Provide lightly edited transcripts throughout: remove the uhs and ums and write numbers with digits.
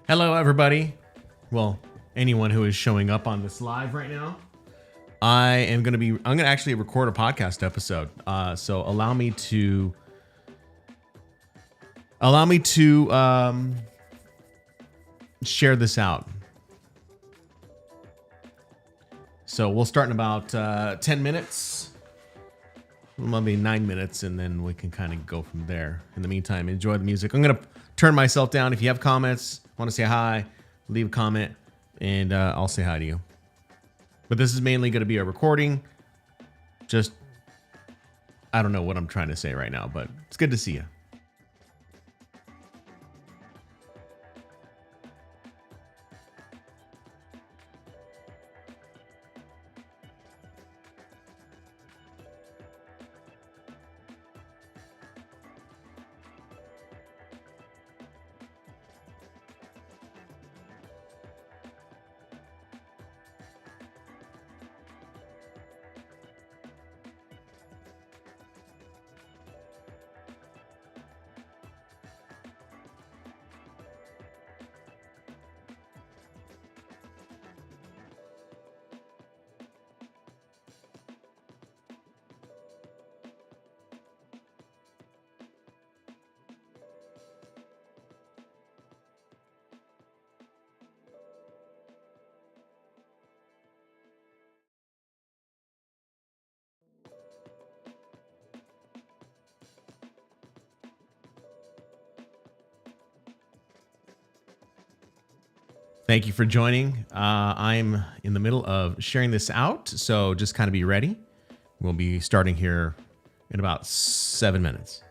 Hello, everybody. Well, anyone who is showing up on this live right now. I'm going to actually record a podcast episode. So allow me to share this out. So we'll start in about 10 minutes. Maybe 9 minutes, and then we can kind of go from there. In the meantime, enjoy the music. I'm going to turn myself down. If you have comments, want to say hi, leave a comment, and I'll say hi to you. But this is mainly going to be a recording. Just, I don't know what I'm trying to say right now, but it's good to see you. Thank you for joining. I'm in the middle of sharing this out, so just kind of be ready. We'll be starting here in about 7 minutes.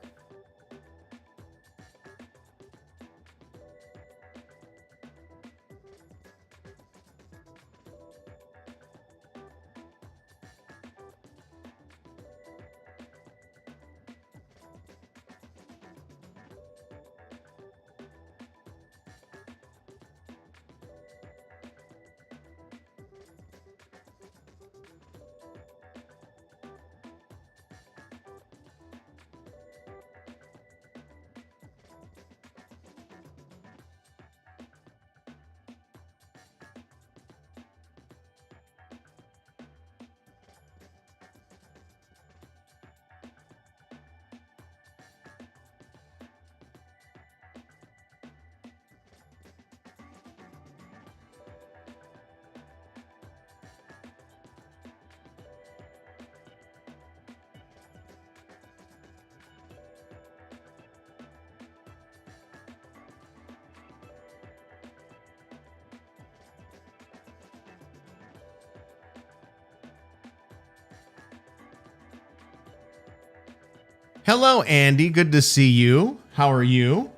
Hello, Andy. Good to see you. How are you?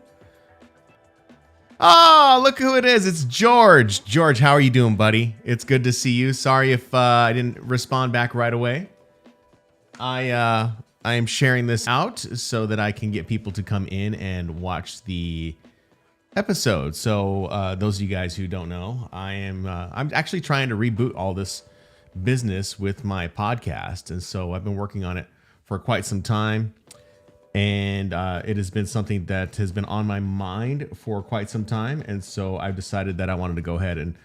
Oh, look who it is. It's George. George, how are you doing, buddy? It's good to see you. Sorry if I didn't respond back right away. I am sharing this out so that I can get people to come in and watch the episode. So those of you guys who don't know, I'm actually trying to reboot all this business with my podcast. And so I've been working on it for quite some time. And it has been something that has been on my mind for quite some time. And so I've decided that I wanted to go ahead and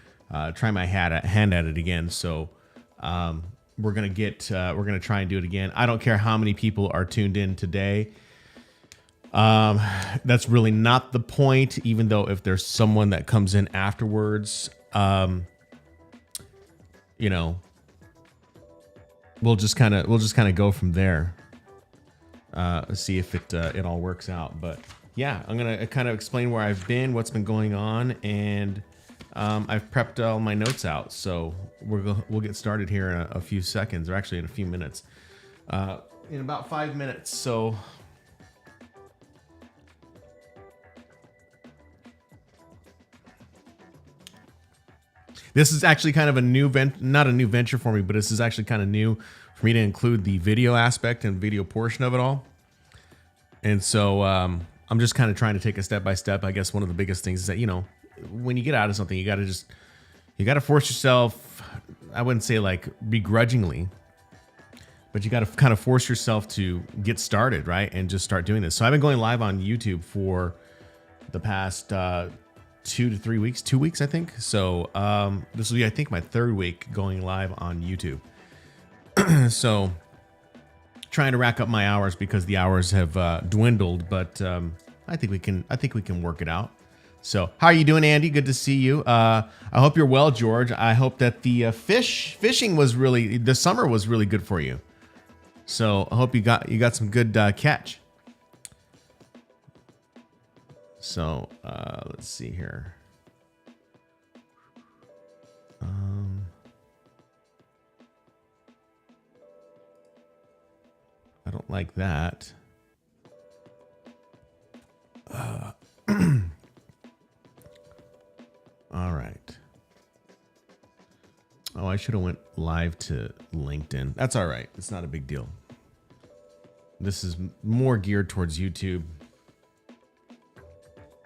try my hand at it again. So we're going to try and do it again. I don't care how many people are tuned in today. That's really not the point, even though if there's someone that comes in afterwards, you know, we'll just kind of go from there. See if it all works out. But yeah, I'm gonna kind of explain where I've been, what's been going on, and I've prepped all my notes out. So we'll get started here in a few seconds, or actually in a few minutes, in about 5 minutes. So This is actually kind of a new not a new venture for me, but this is actually kind of new for me to include the video aspect and video portion of it all. And so I'm just kind of trying to take a step by step. I guess one of the biggest things is that, when you get out of something, you got to force yourself, I wouldn't say like begrudgingly, but you got to kind of force yourself to get started, right? And just start doing this. So I've been going live on YouTube for the past 2 to 3 weeks, 2 weeks, I think. So this will be, I think, my third week going live on YouTube. So trying to rack up my hours because the hours have dwindled, but I think we can work it out. So how are you doing, Andy? Good to see you. I hope you're well, George. I hope that the fishing the summer was really good for you. So I hope you got some good catch. So let's see here. I don't like that. All right. Oh, I should have went live to LinkedIn. That's all right. It's not a big deal. This is more geared towards YouTube,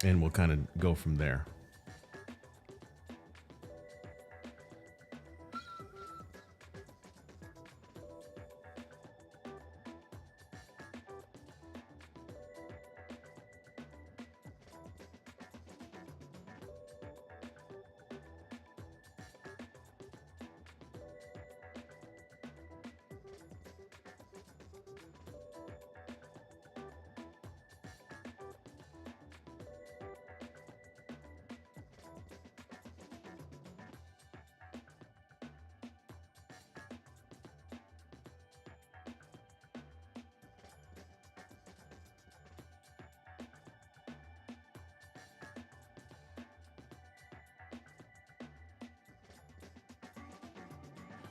and we'll kind of go from there.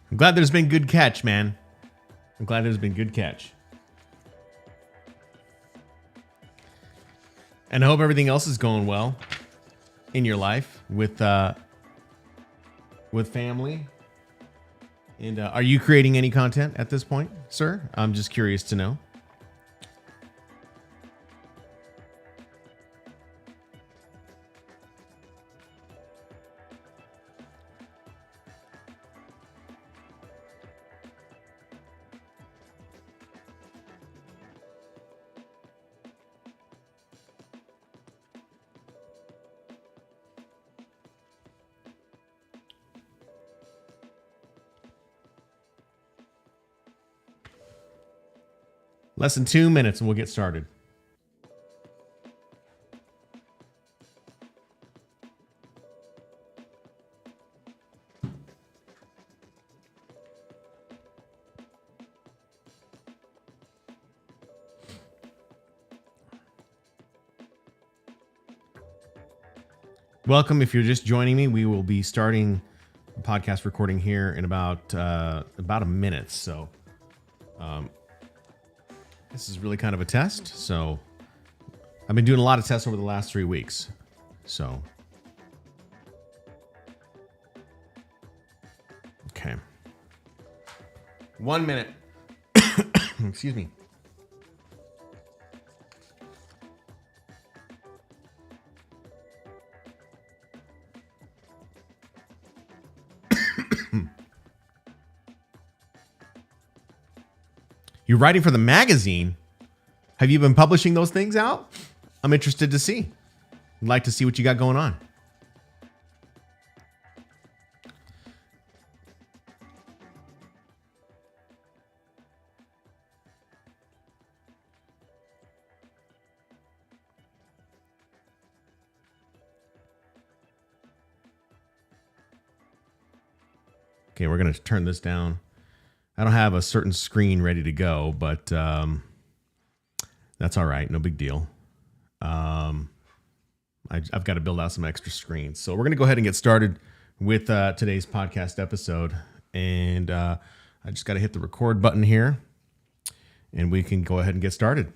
I'm glad there's been good catch, man. I'm glad there's been good catch. And I hope everything else is going well in your life with family. And are you creating any content at this point, sir? I'm just curious to know. Less than 2 minutes and we'll get started. Welcome. If you're just joining me, we will be starting the podcast recording here in about a minute. So, this is really kind of a test. So I've been doing a lot of tests over the last 3 weeks. So, okay. 1 minute. Excuse me. You're writing for the magazine. Have you been publishing those things out? I'm interested to see. I'd like to see what you got going on. Okay, we're going to turn this down. I don't have a certain screen ready to go, but that's all right. No big deal. I've got to build out some extra screens. So we're going to go ahead and get started with today's podcast episode. And I just got to hit the record button here, and we can go ahead and get started.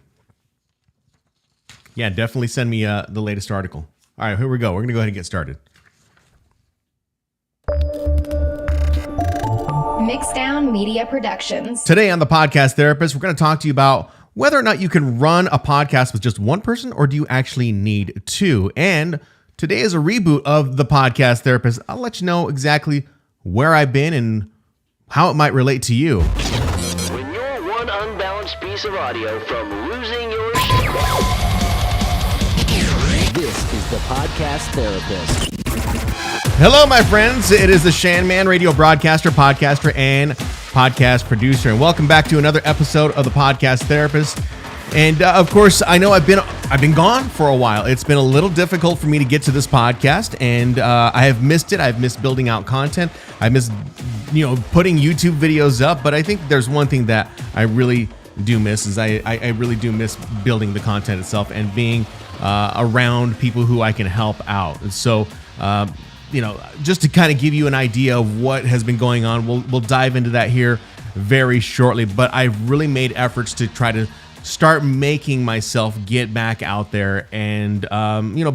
Yeah, definitely send me the latest article. All right, here we go. We're going to go ahead and get started. Mixdown Media Productions. Today on the Podcast Therapist, we're going to talk to you about whether or not you can run a podcast with just one person, or do you actually need two? And today is a reboot of the Podcast Therapist. I'll let you know exactly where I've been and how it might relate to you. When you're one unbalanced piece of audio from losing your shit. This is the Podcast Therapist. Hello, my friends. It is the Shan Man, radio broadcaster, podcaster, and podcast producer. And welcome back to another episode of the Podcast Therapist. And of course, I know I've been gone for a while. It's been a little difficult for me to get to this podcast, and I have missed it. I've missed building out content. I missed, putting YouTube videos up. But I think there's one thing that I really do miss is I really do miss building the content itself and being around people who I can help out. And so, just to kind of give you an idea of what has been going on, we'll dive into that here very shortly. But I've really made efforts to try to start making myself get back out there and,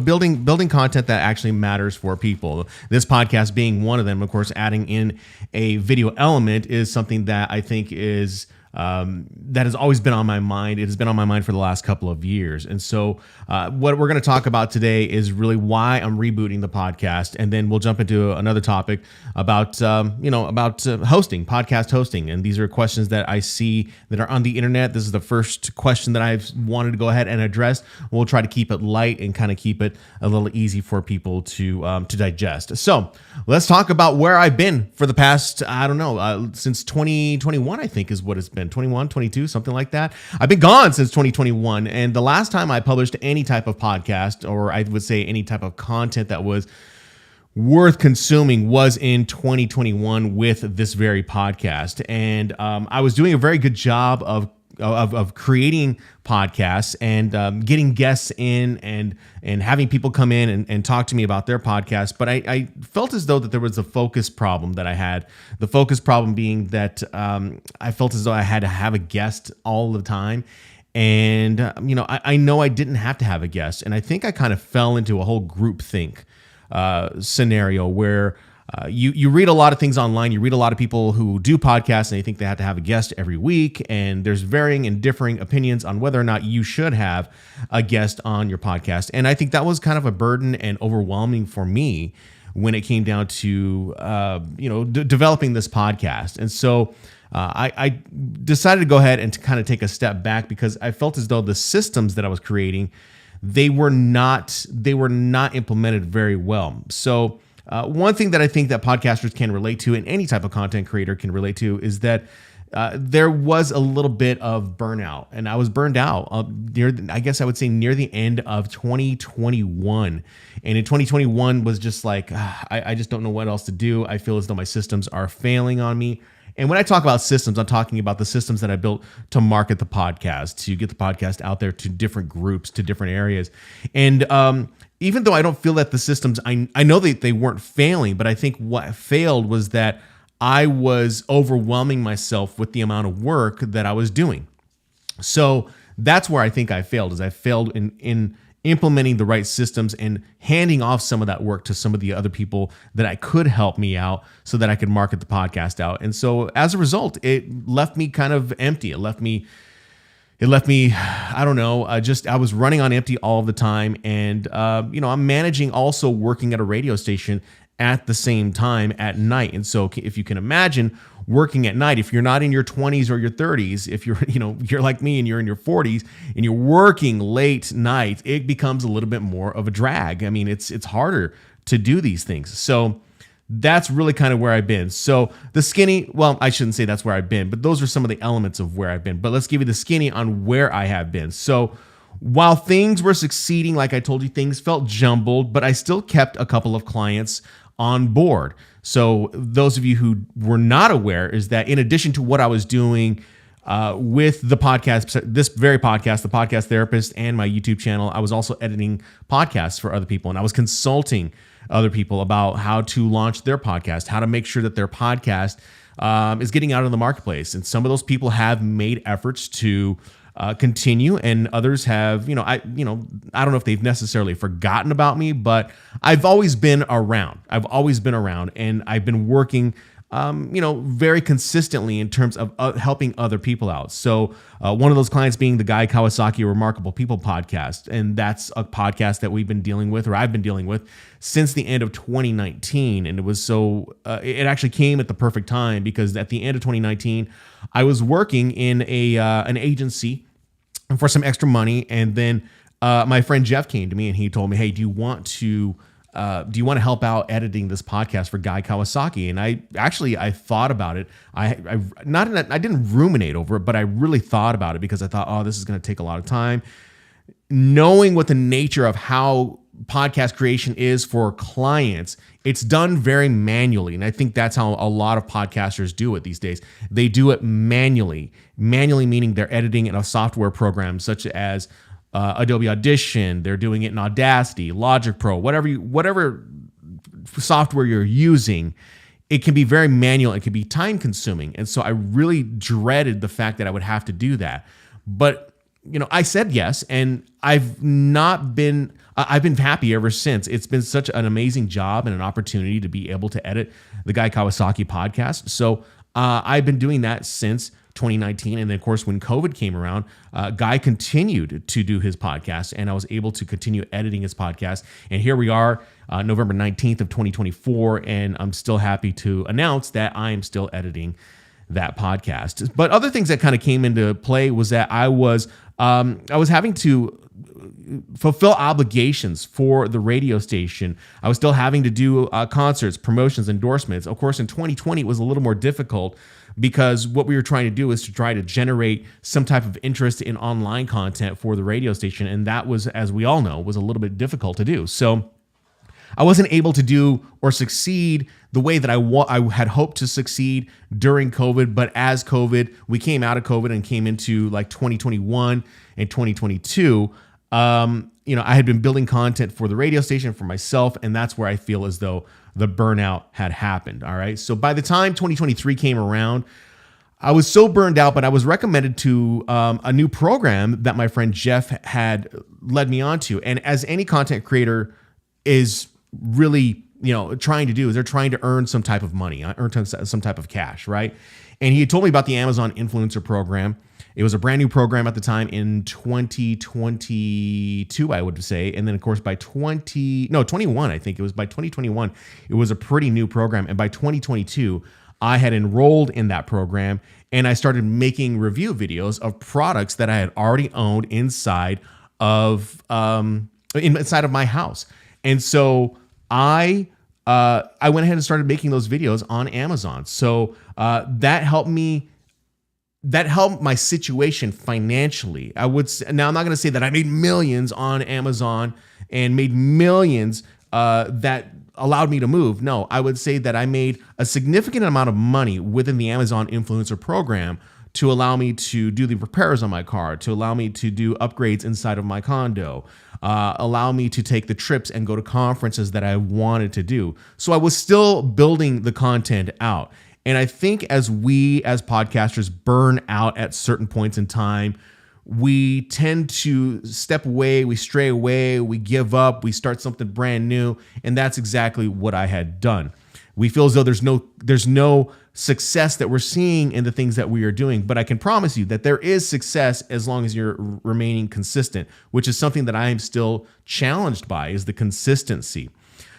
building content that actually matters for people. This podcast being one of them. Of course, adding in a video element is something that I think is that has always been on my mind. It has been on my mind for the last couple of years. And so what we're going to talk about today is really why I'm rebooting the podcast. And then we'll jump into another topic about, hosting, podcast hosting. And these are questions that I see that are on the internet. This is the first question that I've wanted to go ahead and address. We'll try to keep it light and kind of keep it a little easy for people to digest. So let's talk about where I've been for the past, since 2021, I think is what it's been. 21, 22, something like that. I've been gone since 2021. And the last time I published any type of podcast, or I would say any type of content that was worth consuming, was in 2021 with this very podcast. And I was doing a very good job of creating podcasts and getting guests in and having people come in and talk to me about their podcast. But I felt as though that there was a focus problem that I had. The focus problem being that I felt as though I had to have a guest all the time. And, I know I didn't have to have a guest. And I think I kind of fell into a whole groupthink scenario where you read a lot of things online. You read a lot of people who do podcasts and they think they have to have a guest every week. And there's varying and differing opinions on whether or not you should have a guest on your podcast. And I think that was kind of a burden and overwhelming for me when it came down to, developing this podcast. And so I decided to go ahead and to kind of take a step back because I felt as though the systems that I was creating, they were not implemented very well. So one thing that I think that podcasters can relate to and any type of content creator can relate to is that there was a little bit of burnout, and I was burned out near the end of 2021. And in 2021 was just like, I just don't know what else to do. I feel as though my systems are failing on me. And when I talk about systems, I'm talking about the systems that I built to market the podcast, to get the podcast out there to different groups, to different areas. And even though I don't feel that the systems, I know that they weren't failing, but I think what failed was that I was overwhelming myself with the amount of work that I was doing. So that's where I think I failed, is I failed in implementing the right systems and handing off some of that work to some of the other people that I could help me out so that I could market the podcast out. And so as a result, it left me kind of empty. It left me, I don't know, I was running on empty all the time. And, I'm managing also working at a radio station at the same time at night. And so if you can imagine working at night, if you're not in your 20s or your 30s, if you're like me and you're in your 40s and you're working late night, it becomes a little bit more of a drag. I mean, it's harder to do these things. So that's really kind of where I've been. So the skinny, well, I shouldn't say that's where I've been, but those are some of the elements of where I've been. But let's give you the skinny on where I have been. So while things were succeeding, like I told you, things felt jumbled, but I still kept a couple of clients on board. So those of you who were not aware is that in addition to what I was doing with the podcast, this very podcast, the Podcast Therapist, and my YouTube channel, I was also editing podcasts for other people, and I was consulting other people about how to launch their podcast, how to make sure that their podcast is getting out in the marketplace. And some of those people have made efforts to continue, and others have, I don't know if they've necessarily forgotten about me, but I've always been around. And I've been working very consistently in terms of helping other people out. So one of those clients being the Guy Kawasaki Remarkable People podcast. And that's a podcast that we've been dealing with, or I've been dealing with since the end of 2019. And it was it actually came at the perfect time, because at the end of 2019, I was working in an agency for some extra money. And then my friend Jeff came to me and he told me, hey, do you want to help out editing this podcast for Guy Kawasaki? And I thought about it. I didn't ruminate over it, but I really thought about it, because I thought, oh, this is going to take a lot of time. Knowing what the nature of how podcast creation is for clients, it's done very manually. And I think that's how a lot of podcasters do it these days. They do it manually. Manually meaning they're editing in a software program such as Adobe Audition. They're doing it in Audacity, Logic Pro, whatever software you're using. It can be very manual. It can be time consuming. And so I really dreaded the fact that I would have to do that. But, I said yes, and I've been happy ever since. It's been such an amazing job and an opportunity to be able to edit the Guy Kawasaki podcast. So I've been doing that since 2019. And then, of course, when COVID came around, Guy continued to do his podcast, and I was able to continue editing his podcast. And here we are, November 19th of 2024, and I'm still happy to announce that I am still editing that podcast. But other things that kind of came into play was that I was having to fulfill obligations for the radio station. I was still having to do concerts, promotions, endorsements. Of course, in 2020, it was a little more difficult, because what we were trying to do is to try to generate some type of interest in online content for the radio station. And that was, as we all know, was a little bit difficult to do. So I wasn't able to do or succeed the way that I had hoped to succeed during COVID. But as we came out of COVID and came into like 2021 and 2022, I had been building content for the radio station for myself, and that's where I feel as though the burnout had happened. All right. So by the time 2023 came around, I was so burned out, but I was recommended to a new program that my friend Jeff had led me on to. And as any content creator is really, trying to do, is they're trying to earn some type of money, earn some type of cash, right? And he had told me about the Amazon Influencer Program. It was a brand new program at the time in 2022, I would say. And then, of course, by 21, I think it was by 2021, it was a pretty new program. And by 2022, I had enrolled in that program, and I started making review videos of products that I had already owned inside of my house. And so I went ahead and started making those videos on Amazon. So that helped my situation financially. Now, I'm not going to say that I made millions on Amazon and made millions that allowed me to move. No, I would say that I made a significant amount of money within the Amazon Influencer Program to allow me to do the repairs on my car, to allow me to do upgrades inside of my condo, allow me to take the trips and go to conferences that I wanted to do. So I was still building the content out. And I think as we as podcasters burn out at certain points in time, we tend to step away, we stray away, we give up, we start something brand new. And that's exactly what I had done. We feel as though there's no success that we're seeing in the things that we are doing. But I can promise you that there is success as long as you're remaining consistent, which is something that I am still challenged by, is the consistency.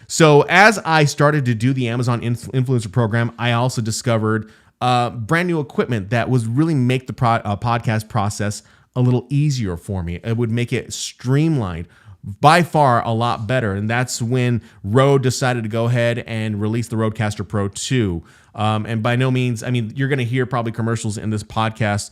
So as I started to do the Amazon Influencer Program, I also discovered brand new equipment that was really make the podcast process a little easier for me. It would make it streamlined, by far a lot better. And that's when Rode decided to go ahead and release the Rodecaster Pro 2. And by no means, you're going to hear probably commercials in this podcast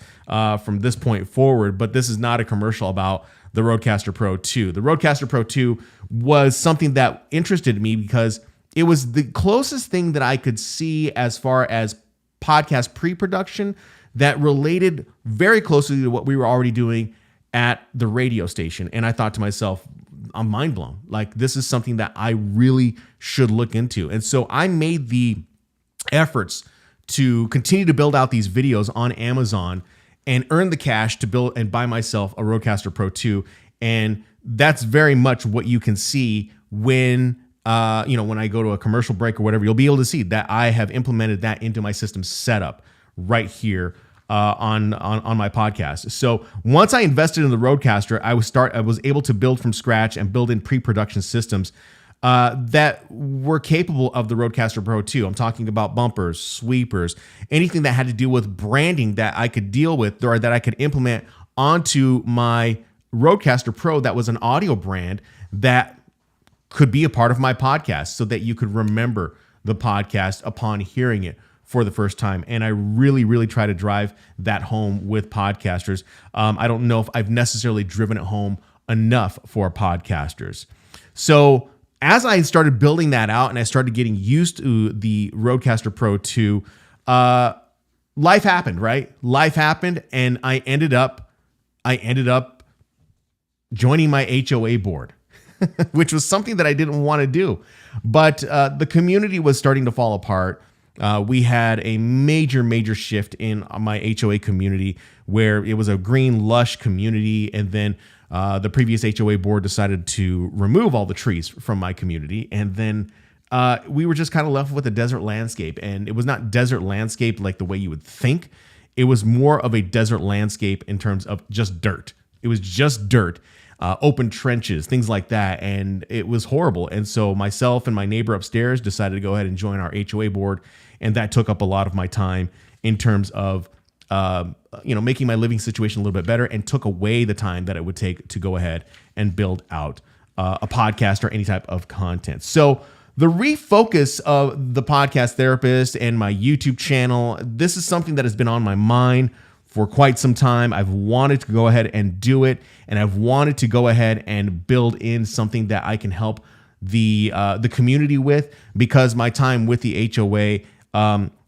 from this point forward, but this is not a commercial about the Rodecaster Pro 2. The Rodecaster Pro 2 was something that interested me because it was the closest thing that I could see as far as podcast pre-production that related very closely to what we were already doing at the radio station. And I thought to myself, I'm mind blown. Like, this is something that I really should look into. And so I made the efforts to continue to build out these videos on Amazon and earn the cash to build and buy myself a Rodecaster Pro 2. And that's very much what you can see when when I go to a commercial break or whatever, you'll be able to see that I have implemented that into my system setup right here on my podcast. So once I invested in the Rodecaster, I was able to build from scratch and build in pre-production systems that were capable of the Rodecaster Pro 2. I'm talking about bumpers, sweepers, anything that had to do with branding that I could deal with or that I could implement onto my Rodecaster Pro that was an audio brand that could be a part of my podcast so that you could remember the podcast upon hearing it for the first time. And I really, really try to drive that home with podcasters. I don't know if I've necessarily driven it home enough for podcasters. So as I started building that out and I started getting used to the Rodecaster Pro 2, life happened, right? Life happened, and I ended up joining my HOA board, which was something that I didn't want to do. But the community was starting to fall apart. We had a major shift in my HOA community where it was a green, lush community. And then the previous HOA board decided to remove all the trees from my community. And then we were just kind of left with a desert landscape. And it was not desert landscape like the way you would think. It was more of a desert landscape in terms of just dirt. It was just dirt. Open trenches, things like that. And it was horrible. And so myself and my neighbor upstairs decided to go ahead and join our HOA board. And that took up a lot of my time in terms of, making my living situation a little bit better, and took away the time that it would take to go ahead and build out a podcast or any type of content. So the refocus of the Podcast Therapist and my YouTube channel, this is something that has been on my mind for quite some time. I've wanted to go ahead and do it, and I've wanted to go ahead and build in something that I can help the community with, because my time with the HOA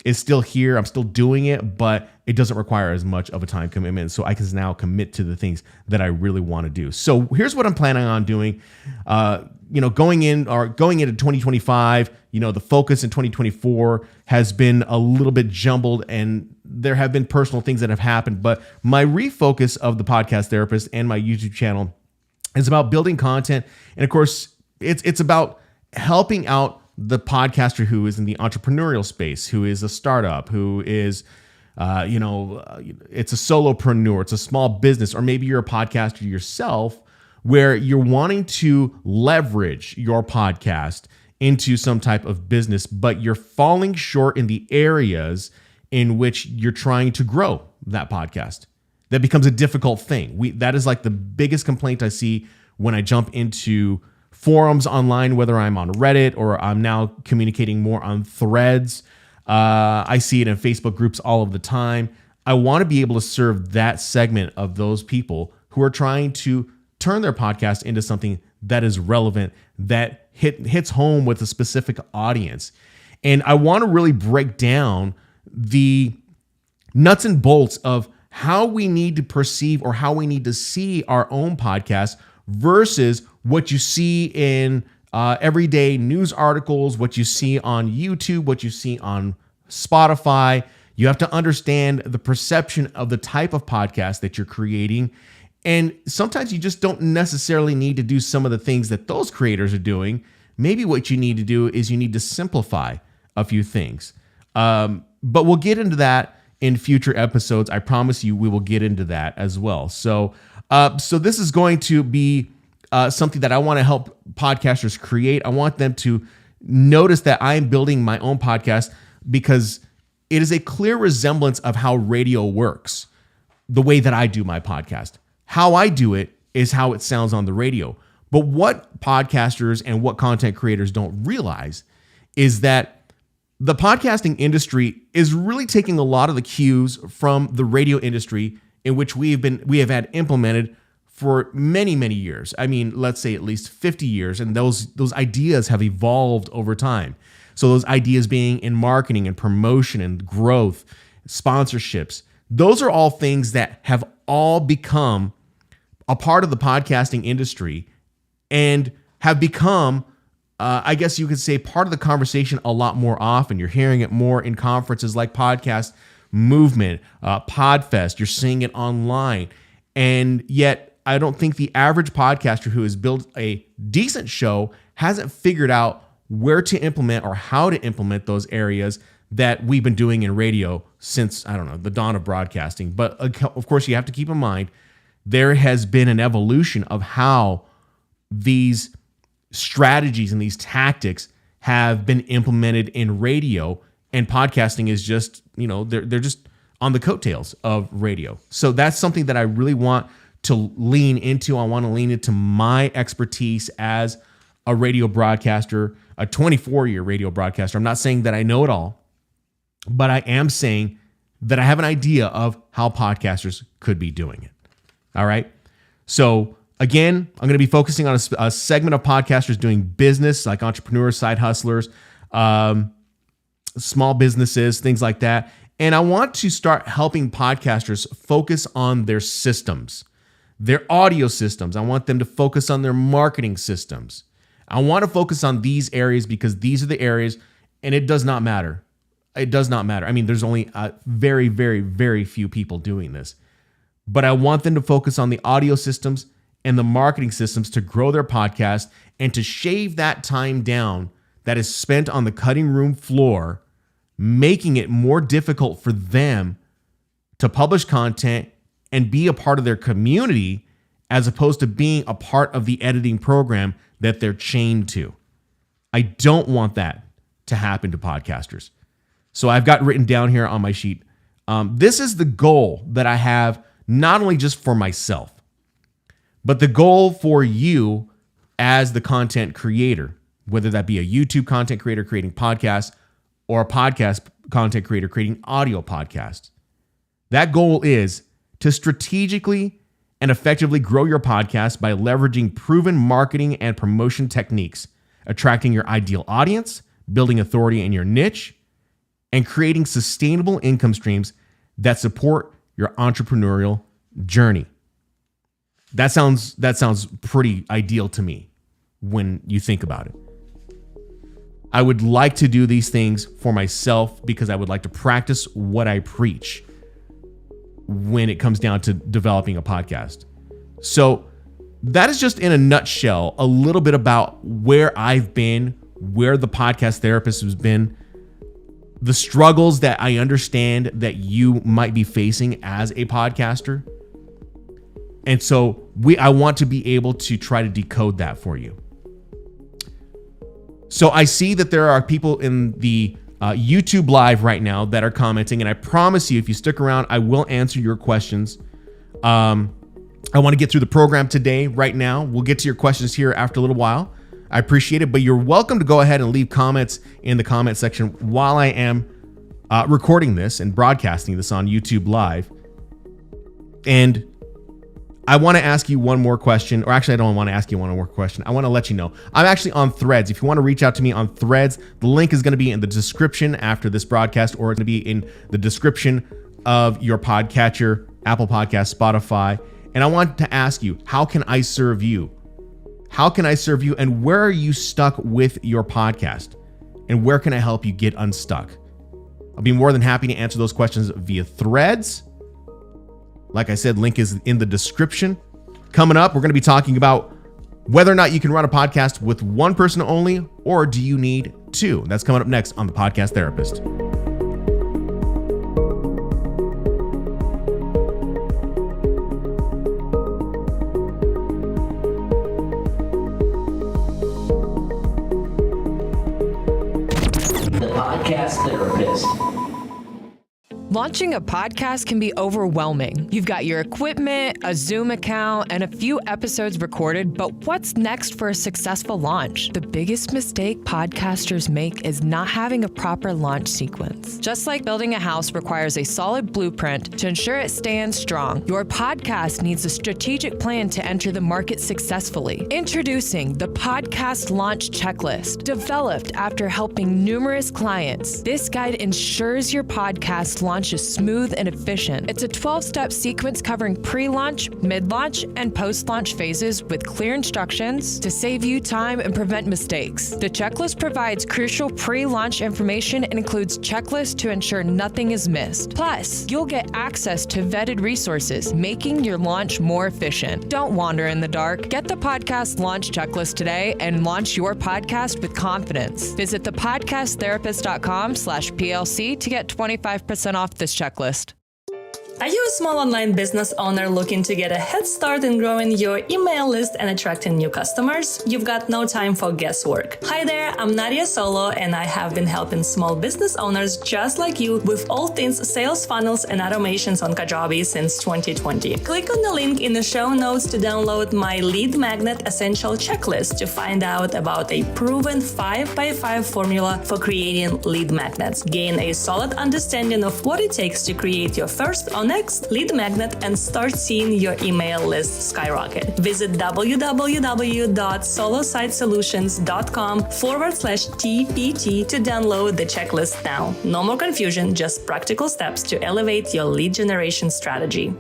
is still here. I'm still doing it, but it doesn't require as much of a time commitment. So I can now commit to the things that I really want to do. So here's what I'm planning on doing. Going into 2025, the focus in 2024 has been a little bit jumbled, and there have been personal things that have happened. But my refocus of the Podcast Therapist and my YouTube channel is about building content. And of course, it's about helping out the podcaster who is in the entrepreneurial space, who is a startup, who is, it's a solopreneur, it's a small business, or maybe you're a podcaster yourself where you're wanting to leverage your podcast into some type of business, but you're falling short in the areas in which you're trying to grow that podcast. That becomes a difficult thing. That is like the biggest complaint I see when I jump into forums online, whether I'm on Reddit or I'm now communicating more on Threads. I see it in Facebook groups all of the time. I want to be able to serve that segment of those people who are trying to turn their podcast into something that is relevant, that hits home with a specific audience. And I want to really break down the nuts and bolts of how we need to perceive or how we need to see our own podcast versus what you see in everyday news articles, what you see on YouTube, what you see on Spotify. You have to understand the perception of the type of podcast that you're creating. And sometimes you just don't necessarily need to do some of the things that those creators are doing. Maybe what you need to do is you need to simplify a few things. But we'll get into that in future episodes. I promise you we will get into that as well. So this is going to be something that I want to help podcasters create. I want them to notice that I am building my own podcast because it is a clear resemblance of how radio works, the way that I do my podcast. How I do it is how it sounds on the radio. But what podcasters and what content creators don't realize is that the podcasting industry is really taking a lot of the cues from the radio industry, in which we have had implemented for many, many years. I mean, let's say at least 50 years. And those ideas have evolved over time. So those ideas being in marketing and promotion and growth, sponsorships, those are all things that have all become a part of the podcasting industry and have become, I guess you could say, part of the conversation a lot more often. You're hearing it more in conferences like Podcast Movement, Podfest. You're seeing it online. And yet, I don't think the average podcaster who has built a decent show hasn't figured out where to implement or how to implement those areas that we've been doing in radio since, I don't know, the dawn of broadcasting. But of course, you have to keep in mind, there has been an evolution of how these strategies and these tactics have been implemented in radio, and podcasting is just, they're just on the coattails of radio. So that's something that I really want to lean into. I want to lean into my expertise as a radio broadcaster, a 24-year radio broadcaster. I'm not saying that I know it all, but I am saying that I have an idea of how podcasters could be doing it. All right. So again, I'm going to be focusing on a segment of podcasters doing business, like entrepreneurs, side hustlers, small businesses, things like that. And I want to start helping podcasters focus on their systems, their audio systems. I want them to focus on their marketing systems. I want to focus on these areas because these are the areas, and it does not matter. It does not matter. I mean, there's only very, very, very few people doing this. But I want them to focus on the audio systems and the marketing systems to grow their podcast and to shave that time down that is spent on the cutting room floor, making it more difficult for them to publish content and be a part of their community as opposed to being a part of the editing program that they're chained to. I don't want that to happen to podcasters. So I've got written down here on my sheet, this is the goal that I have, not only just for myself, but the goal for you as the content creator, whether that be a YouTube content creator creating podcasts or a podcast content creator creating audio podcasts. That goal is to strategically and effectively grow your podcast by leveraging proven marketing and promotion techniques, attracting your ideal audience, building authority in your niche, and creating sustainable income streams that support your entrepreneurial journey. That sounds pretty ideal to me when you think about it. I would like to do these things for myself because I would like to practice what I preach when it comes down to developing a podcast. So that is just in a nutshell, a little bit about where I've been, where the podcast therapist has been, the struggles that I understand that you might be facing as a podcaster. And so I want to be able to try to decode that for you. So I see that there are people in the YouTube live right now that are commenting, and I promise you, if you stick around, I will answer your questions. I want to get through the program today, right now. We'll get to your questions here after a little while. I appreciate it, but you're welcome to go ahead and leave comments in the comment section while I am recording this and broadcasting this on YouTube Live. And I want to ask you one more question, or actually I don't want to ask you one more question. I want to let you know I'm actually on Threads. If you want to reach out to me on Threads, the link is going to be in the description after this broadcast, or it's going to be in the description of your podcatcher, Apple Podcasts, Spotify. And I want to ask you, how can I serve you? How can I serve you? And where are you stuck with your podcast? And where can I help you get unstuck? I'll be more than happy to answer those questions via Threads. Like I said, link is in the description. Coming up, we're going to be talking about whether or not you can run a podcast with one person only, or do you need two? That's coming up next on The Podcast Therapist. The Podcast Therapist. Launching a podcast can be overwhelming. You've got your equipment, a Zoom account, and a few episodes recorded, but what's next for a successful launch? The biggest mistake podcasters make is not having a proper launch sequence. Just like building a house requires a solid blueprint to ensure it stands strong, your podcast needs a strategic plan to enter the market successfully. Introducing the Podcast Launch Checklist, developed after helping numerous clients. This guide ensures your podcast launches launch is smooth and efficient. It's a 12-step sequence covering pre-launch, mid-launch, and post-launch phases with clear instructions to save you time and prevent mistakes. The checklist provides crucial pre-launch information and includes checklists to ensure nothing is missed. Plus, you'll get access to vetted resources, making your launch more efficient. Don't wander in the dark. Get the podcast launch checklist today and launch your podcast with confidence. Visit thepodcasttherapist.com/PLC to get 25% off this checklist. Are you a small online business owner looking to get a head start in growing your email list and attracting new customers? You've got no time for guesswork. Hi there, I'm Nadia Solo, and I have been helping small business owners just like you with all things sales funnels and automations on Kajabi since 2020. Click on the link in the show notes to download my Lead Magnet Essential Checklist to find out about a proven 5x5 formula for creating lead magnets. Gain a solid understanding of what it takes to create your first or next lead magnet and start seeing your email list skyrocket. Visit www.solositesolutions.com/TPT to download the checklist now. No more confusion, just practical steps to elevate your lead generation strategy.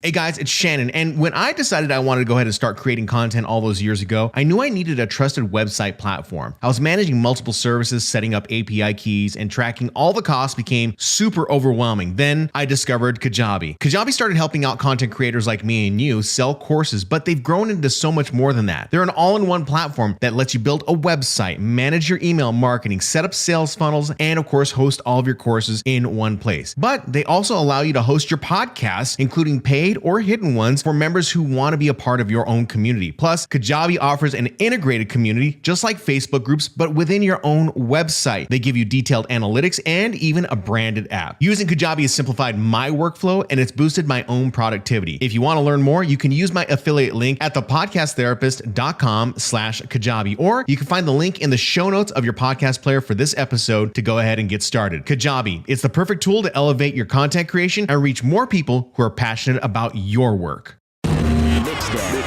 Hey guys, it's Shannon, and when I decided I wanted to go ahead and start creating content all those years ago, I knew I needed a trusted website platform. I was managing multiple services, setting up API keys, and tracking all the costs became super overwhelming. Then I discovered Kajabi. Kajabi started helping out content creators like me and you sell courses, but they've grown into so much more than that. They're an all-in-one platform that lets you build a website, manage your email marketing, set up sales funnels, and of course, host all of your courses in one place. But they also allow you to host your podcasts, including paid or hidden ones for members who want to be a part of your own community. Plus, Kajabi offers an integrated community, just like Facebook groups, but within your own website. They give you detailed analytics and even a branded app. Using Kajabi has simplified my workflow and it's boosted my own productivity. If you want to learn more, you can use my affiliate link at thepodcasttherapist.com/Kajabi, or you can find the link in the show notes of your podcast player for this episode to go ahead and get started. Kajabi, it's the perfect tool to elevate your content creation and reach more people who are passionate about your work. Mixdown.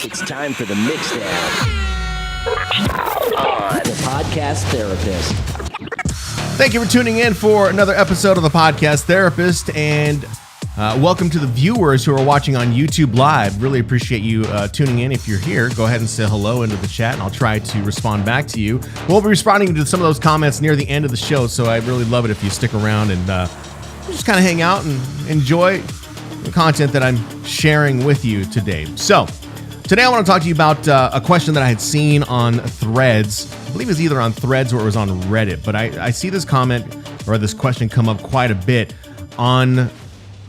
It's time for the Mixdown on the Podcast Therapist. Thank you for tuning in for another episode of the Podcast Therapist, and welcome to the viewers who are watching on YouTube Live. Really appreciate you tuning in. If you're here, go ahead and say hello into the chat, and I'll try to respond back to you. We'll be responding to some of those comments near the end of the show, so I really love it if you stick around and just kind of hang out and enjoy the content that I'm sharing with you today. So, today I want to talk to you about a question that I had seen on Threads. I believe it was either on Threads or it was on Reddit, but I see this comment or this question come up quite a bit on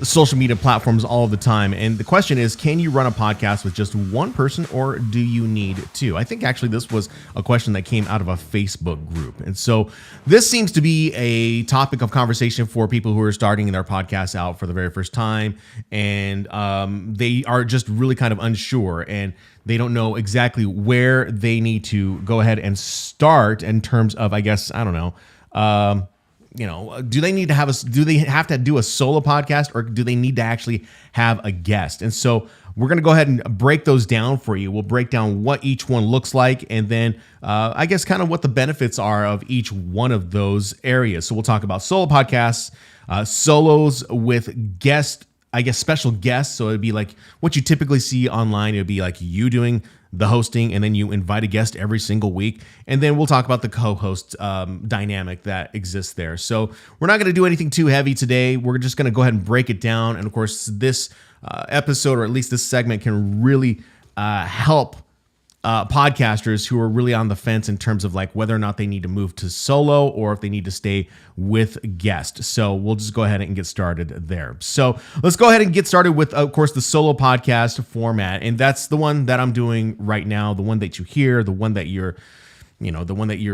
social media platforms all the time. And the question is, can you run a podcast with just one person, or do you need two? I think actually this was a question that came out of a Facebook group. And so this seems to be a topic of conversation for people who are starting their podcasts out for the very first time. And they are just really kind of unsure, and they don't know exactly where they need to go ahead and start in terms of, I guess, I don't know, do they have to do a solo podcast, or do they need to actually have a guest? And so we're going to go ahead and break those down for you. We'll break down what each one looks like, and then I guess kind of what the benefits are of each one of those areas. So we'll talk about solo podcasts, solos with guest, I guess, special guests. So it'd be like what you typically see online. It'd be like you doing the hosting, and then you invite a guest every single week. And then we'll talk about the co-host dynamic that exists there. So we're not going to do anything too heavy today. We're just going to go ahead and break it down. And of course, this episode, or at least this segment, can really help podcasters who are really on the fence in terms of like whether or not they need to move to solo or if they need to stay with guests. So we'll just go ahead and get started there. So let's go ahead and get started with, of course, the solo podcast format. And that's the one that I'm doing right now, the one that you hear, the one that you're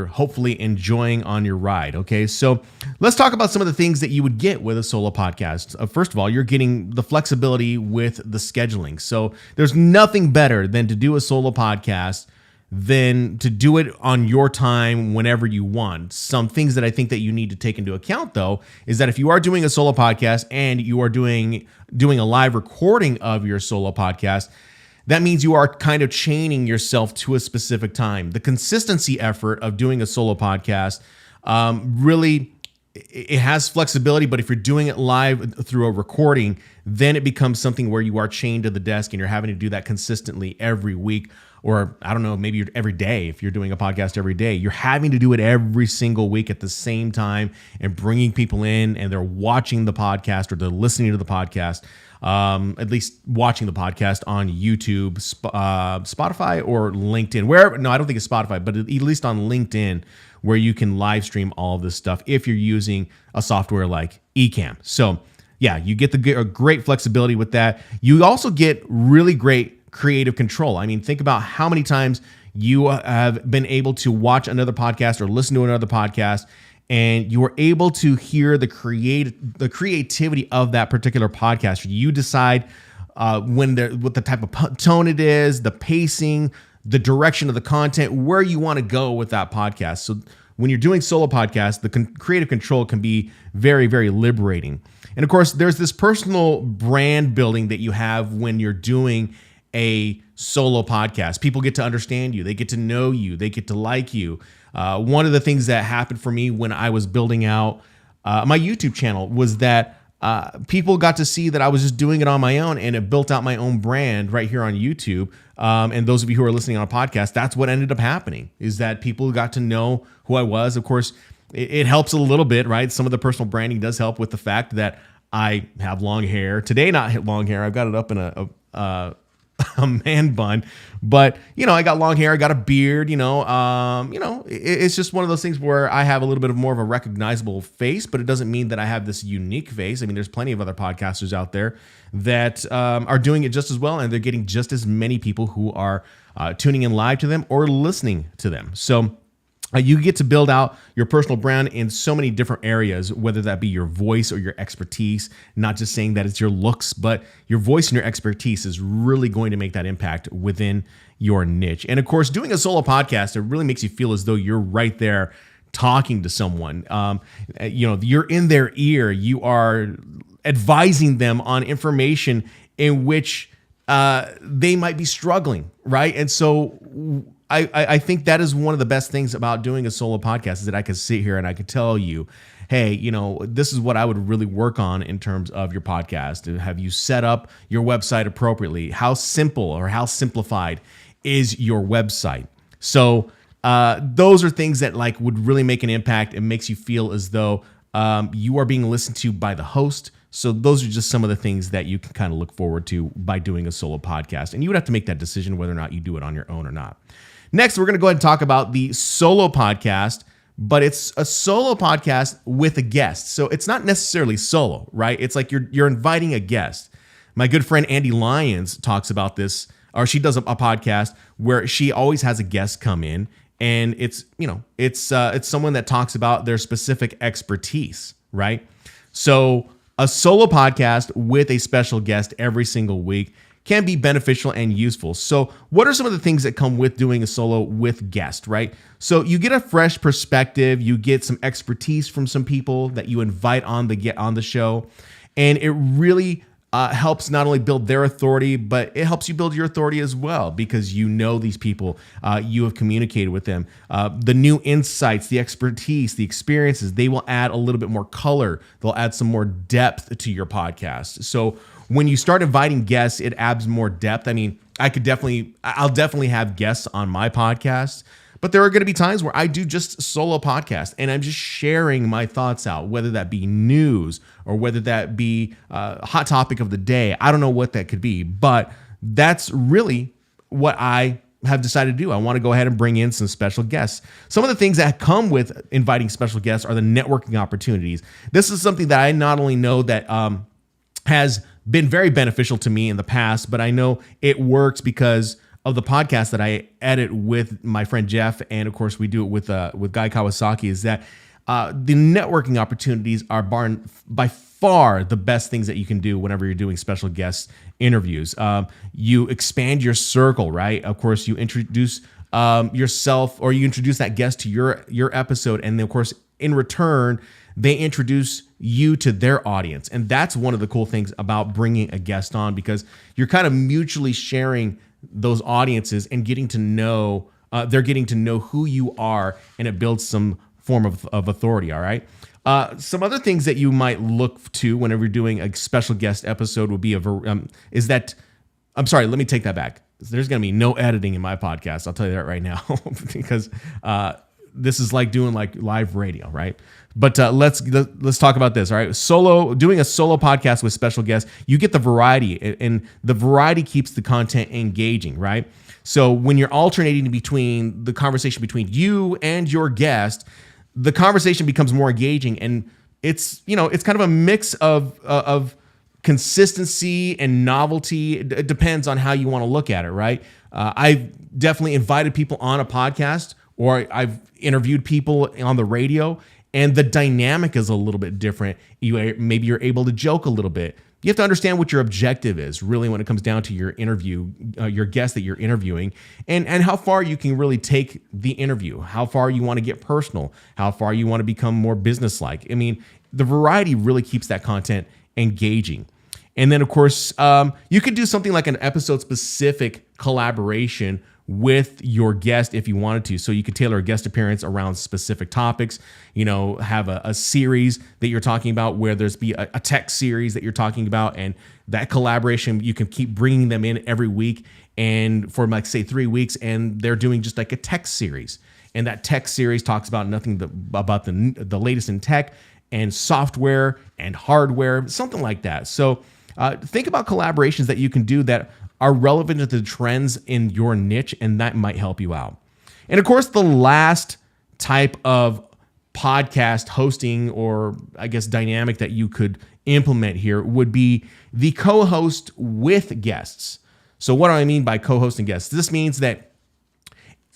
hopefully enjoying on your ride. Okay, so let's talk about some of the things that you would get with a solo podcast. First of all, you're getting the flexibility with the scheduling. So there's nothing better than to do a solo podcast than to do it on your time whenever you want. Some things that I think that you need to take into account, though, is that if you are doing a solo podcast and you are doing a live recording of your solo podcast, that means you are kind of chaining yourself to a specific time. The consistency effort of doing a solo podcast really it has flexibility, but if you're doing it live through a recording, then it becomes something where you are chained to the desk and you're having to do that consistently every week, or I don't know, maybe every day. If you're doing a podcast every day, you're having to do it every single week at the same time and bringing people in, and they're watching the podcast or they're listening to the podcast, at least watching the podcast on YouTube, Spotify, or LinkedIn, wherever. No, I don't think it's Spotify, but at least on LinkedIn, where you can live stream all of this stuff if you're using a software like Ecamm. So yeah, you get a great flexibility with that. You also get really great creative control. I mean, think about how many times you have been able to watch another podcast or listen to another podcast, and you are able to hear the creativity of that particular podcast. You decide what the type of tone it is, the pacing, the direction of the content, where you want to go with that podcast. So when you're doing solo podcasts, the creative control can be very, very liberating. And of course, there's this personal brand building that you have when you're doing a solo podcast. People get to understand you. They get to know you. They get to like you. One of the things that happened for me when I was building out my YouTube channel was that people got to see that I was just doing it on my own, and it built out my own brand right here on YouTube. And those of you who are listening on a podcast, that's what ended up happening, is that people got to know who I was. Of course, it helps a little bit, right? Some of the personal branding does help with the fact that I have long hair. Today, not long hair. I've got it up in a man bun, but I got long hair, I got a beard, it's just one of those things where I have a little bit of more of a recognizable face, but it doesn't mean that I have this unique face. I mean, there's plenty of other podcasters out there that are doing it just as well, and they're getting just as many people who are tuning in live to them or listening to them. So you get to build out your personal brand in so many different areas, whether that be your voice or your expertise. Not just saying that it's your looks, but your voice and your expertise is really going to make that impact within your niche. And of course, doing a solo podcast, it really makes you feel as though you're right there talking to someone. You're in their ear. You are advising them on information in which they might be struggling, right? And so I think that is one of the best things about doing a solo podcast, is that I can sit here and I can tell you, hey, this is what I would really work on in terms of your podcast. Have you set up your website appropriately? How simple or how simplified is your website? So those are things that would really make an impact. It makes you feel as though you are being listened to by the host. So those are just some of the things that you can kind of look forward to by doing a solo podcast. And you would have to make that decision whether or not you do it on your own or not. Next, we're going to go ahead and talk about the solo podcast, but it's a solo podcast with a guest. So it's not necessarily solo, right? It's like you're inviting a guest. My good friend Andy Lyons talks about this, or she does a podcast where she always has a guest come in, and it's someone that talks about their specific expertise, right? So a solo podcast with a special guest every single week can be beneficial and useful. So what are some of the things that come with doing a solo with guest, right? So you get a fresh perspective, you get some expertise from some people that you invite on the show, and it really helps not only build their authority, but it helps you build your authority as well, because you know these people, you have communicated with them. The new insights, the expertise, the experiences, they will add a little bit more color. They'll add some more depth to your podcast. So when you start inviting guests, it adds more depth. I mean, I'll definitely have guests on my podcast, but there are going to be times where I do just solo podcast and I'm just sharing my thoughts out, whether that be news or whether that be a hot topic of the day. I don't know what that could be, but that's really what I have decided to do. I want to go ahead and bring in some special guests. Some of the things that come with inviting special guests are the networking opportunities. This is something that I not only know that has been very beneficial to me in the past, but I know it works because of the podcast that I edit with my friend Jeff, and of course we do it with Guy Kawasaki, is that the networking opportunities are by far the best things that you can do whenever you're doing special guest interviews. You expand your circle, right? Of course, you introduce yourself, or you introduce that guest to your episode, and then of course in return they introduce you to their audience. And that's one of the cool things about bringing a guest on, because you're kind of mutually sharing those audiences and getting to know, they're getting to know who you are, and it builds some form of authority. All right. Some other things that you might look to whenever you're doing a special guest episode would be I'm sorry, let me take that back. There's going to be no editing in my podcast. I'll tell you that right now, because this is like doing like live radio, right? But let's talk about this. All right, doing a solo podcast with special guests, you get the variety, and the variety keeps the content engaging, right? So when you're alternating between the conversation between you and your guest, the conversation becomes more engaging, and it's kind of a mix of consistency and novelty. It depends on how you want to look at it, right? I've definitely invited people on a podcast, or I've interviewed people on the radio, and the dynamic is a little bit different. Maybe you're able to joke a little bit. You have to understand what your objective is, really, when it comes down to your interview, your guest that you're interviewing, and how far you can really take the interview, how far you want to get personal, how far you want to become more businesslike. I mean, the variety really keeps that content engaging. And then, of course, you could do something like an episode-specific collaboration with your guest if you wanted to. So you could tailor a guest appearance around specific topics, have a series that you're talking about, where there's be a tech series that you're talking about, and that collaboration, you can keep bringing them in every week, and for like, say, 3 weeks, and they're doing just like a tech series. And that tech series talks about about the latest in tech and software and hardware, something like that. So think about collaborations that you can do that are relevant to the trends in your niche, and that might help you out. And of course, the last type of podcast hosting, or I guess dynamic, that you could implement here would be the co-host with guests. So what do I mean by co-host and guests? This means that,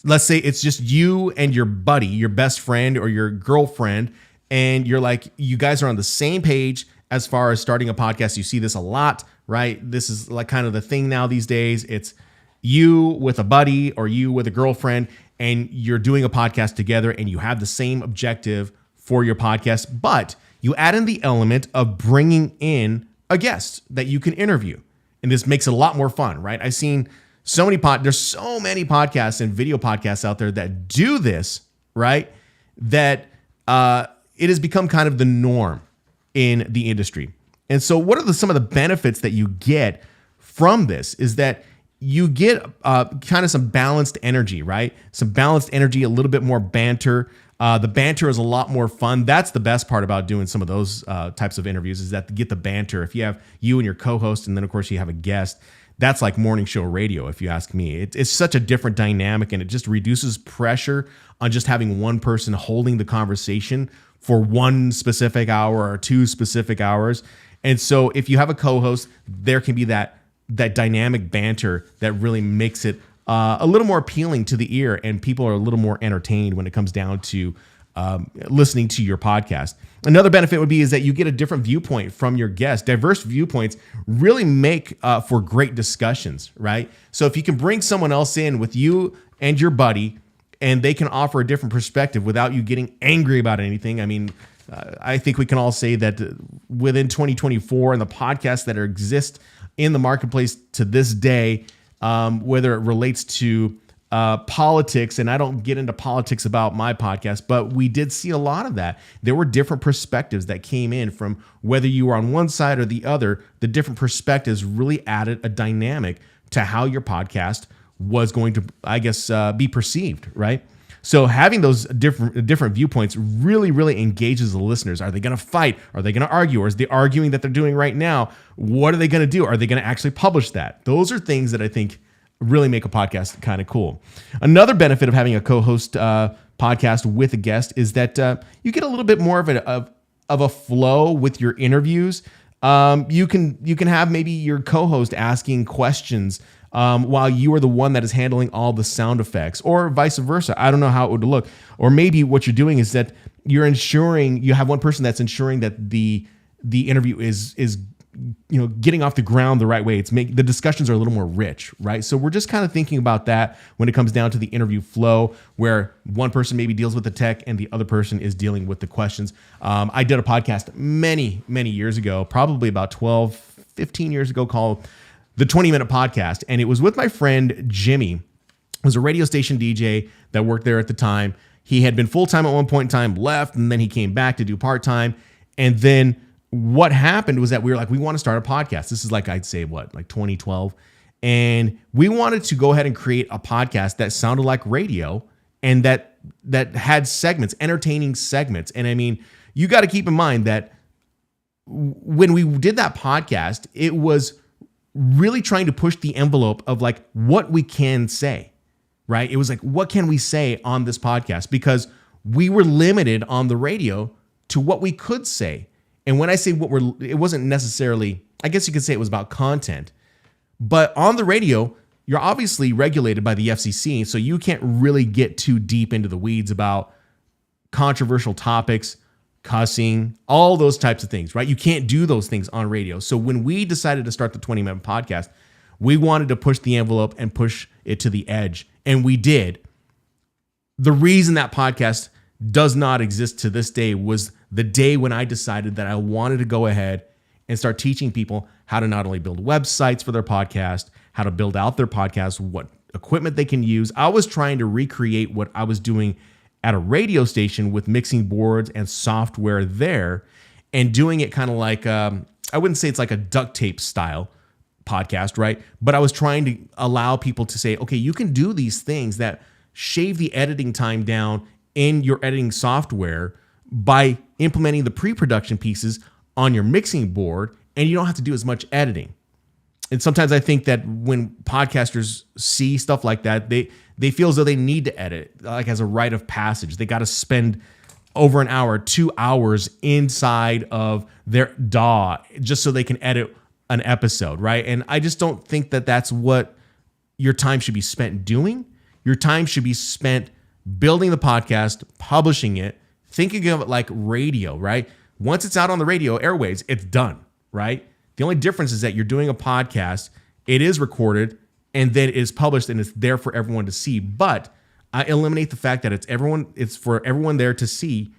let's say it's just you and your buddy, your best friend or your girlfriend, and you guys are on the same page as far as starting a podcast. You see this a lot, right? This is like kind of the thing now these days. It's you with a buddy or you with a girlfriend, and you're doing a podcast together, and you have the same objective for your podcast, but you add in the element of bringing in a guest that you can interview. And this makes it a lot more fun, right? I've seen there's so many podcasts and video podcasts out there that do this, right? That it has become kind of the norm in the industry. And so what are some of the benefits that you get from this is that you get kind of some balanced energy, right? Some balanced energy, a little bit more banter. The banter is a lot more fun. That's the best part about doing some of those types of interviews, is that to get the banter. If you have you and your co-host, and then of course you have a guest, that's like morning show radio, if you ask me. It's such a different dynamic, and it just reduces pressure on just having one person holding the conversation for one specific hour or 2 specific hours. And so if you have a co-host, there can be that dynamic banter that really makes it a little more appealing to the ear, and people are a little more entertained when it comes down to listening to your podcast. Another benefit would be is that you get a different viewpoint from your guest. Diverse viewpoints really make for great discussions, right? So if you can bring someone else in with you and your buddy, and they can offer a different perspective without you getting angry about anything. I mean, I think we can all say that within 2024 and the podcasts that exist in the marketplace to this day, whether it relates to politics, and I don't get into politics about my podcast, but we did see a lot of that. There were different perspectives that came in from whether you were on one side or the other. The different perspectives really added a dynamic to how your podcast was going to, I guess, be perceived, right? So having those different viewpoints really, really engages the listeners. Are they going to fight? Are they going to argue? Or is the arguing that they're doing right now, what are they going to do? Are they going to actually publish that? Those are things that I think really make a podcast kind of cool. Another benefit of having a co-host podcast with a guest is that you get a little bit more of a flow with your interviews. You can have maybe your co-host asking questions while you are the one that is handling all the sound effects, or vice versa. I don't know how it would look. Or maybe what you're doing is that you have one person that's ensuring that the interview is getting off the ground the right way. The discussions are a little more rich, right? So we're just kind of thinking about that when it comes down to the interview flow, where one person maybe deals with the tech and the other person is dealing with the questions. I did a podcast many, many years ago, probably about 12, 15 years ago, called The 20-Minute Podcast. And it was with my friend Jimmy, who was a radio station DJ that worked there at the time. He had been full-time at one point in time, left, and then he came back to do part-time. And then what happened was that we were like, we want to start a podcast. This is like, I'd say like 2012. And we wanted to go ahead and create a podcast that sounded like radio and that had segments, entertaining segments. And I mean, you got to keep in mind that when we did that podcast, it was really trying to push the envelope of like what we can say, right? It was like, what can we say on this podcast? Because we were limited on the radio to what we could say. And when I say it wasn't necessarily, I guess you could say it was about content, but on the radio, you're obviously regulated by the FCC. So you can't really get too deep into the weeds about controversial topics, cussing, all those types of things, right? You can't do those things on radio. So when we decided to start the 20-minute podcast, we wanted to push the envelope and push it to the edge. And we did. The reason that podcast does not exist to this day was the day when I decided that I wanted to go ahead and start teaching people how to not only build websites for their podcast, how to build out their podcast, what equipment they can use. I was trying to recreate what I was doing at a radio station with mixing boards and software there, and doing it kind of like, I wouldn't say it's like a duct tape style podcast, right? But I was trying to allow people to say, okay, you can do these things that shave the editing time down in your editing software by implementing the pre-production pieces on your mixing board, and you don't have to do as much editing. And sometimes I think that when podcasters see stuff like that, they feel as though they need to edit, like as a rite of passage. They got to spend over an hour, 2 hours inside of their DAW just so they can edit an episode, right? And I just don't think that that's what your time should be spent doing. Your time should be spent building the podcast, publishing it, thinking of it like radio, right? Once it's out on the radio airwaves, it's done, right? The only difference is that you're doing a podcast, it is recorded, and then it is published and it's there for everyone to see. But I eliminate the fact that it's for everyone there to see.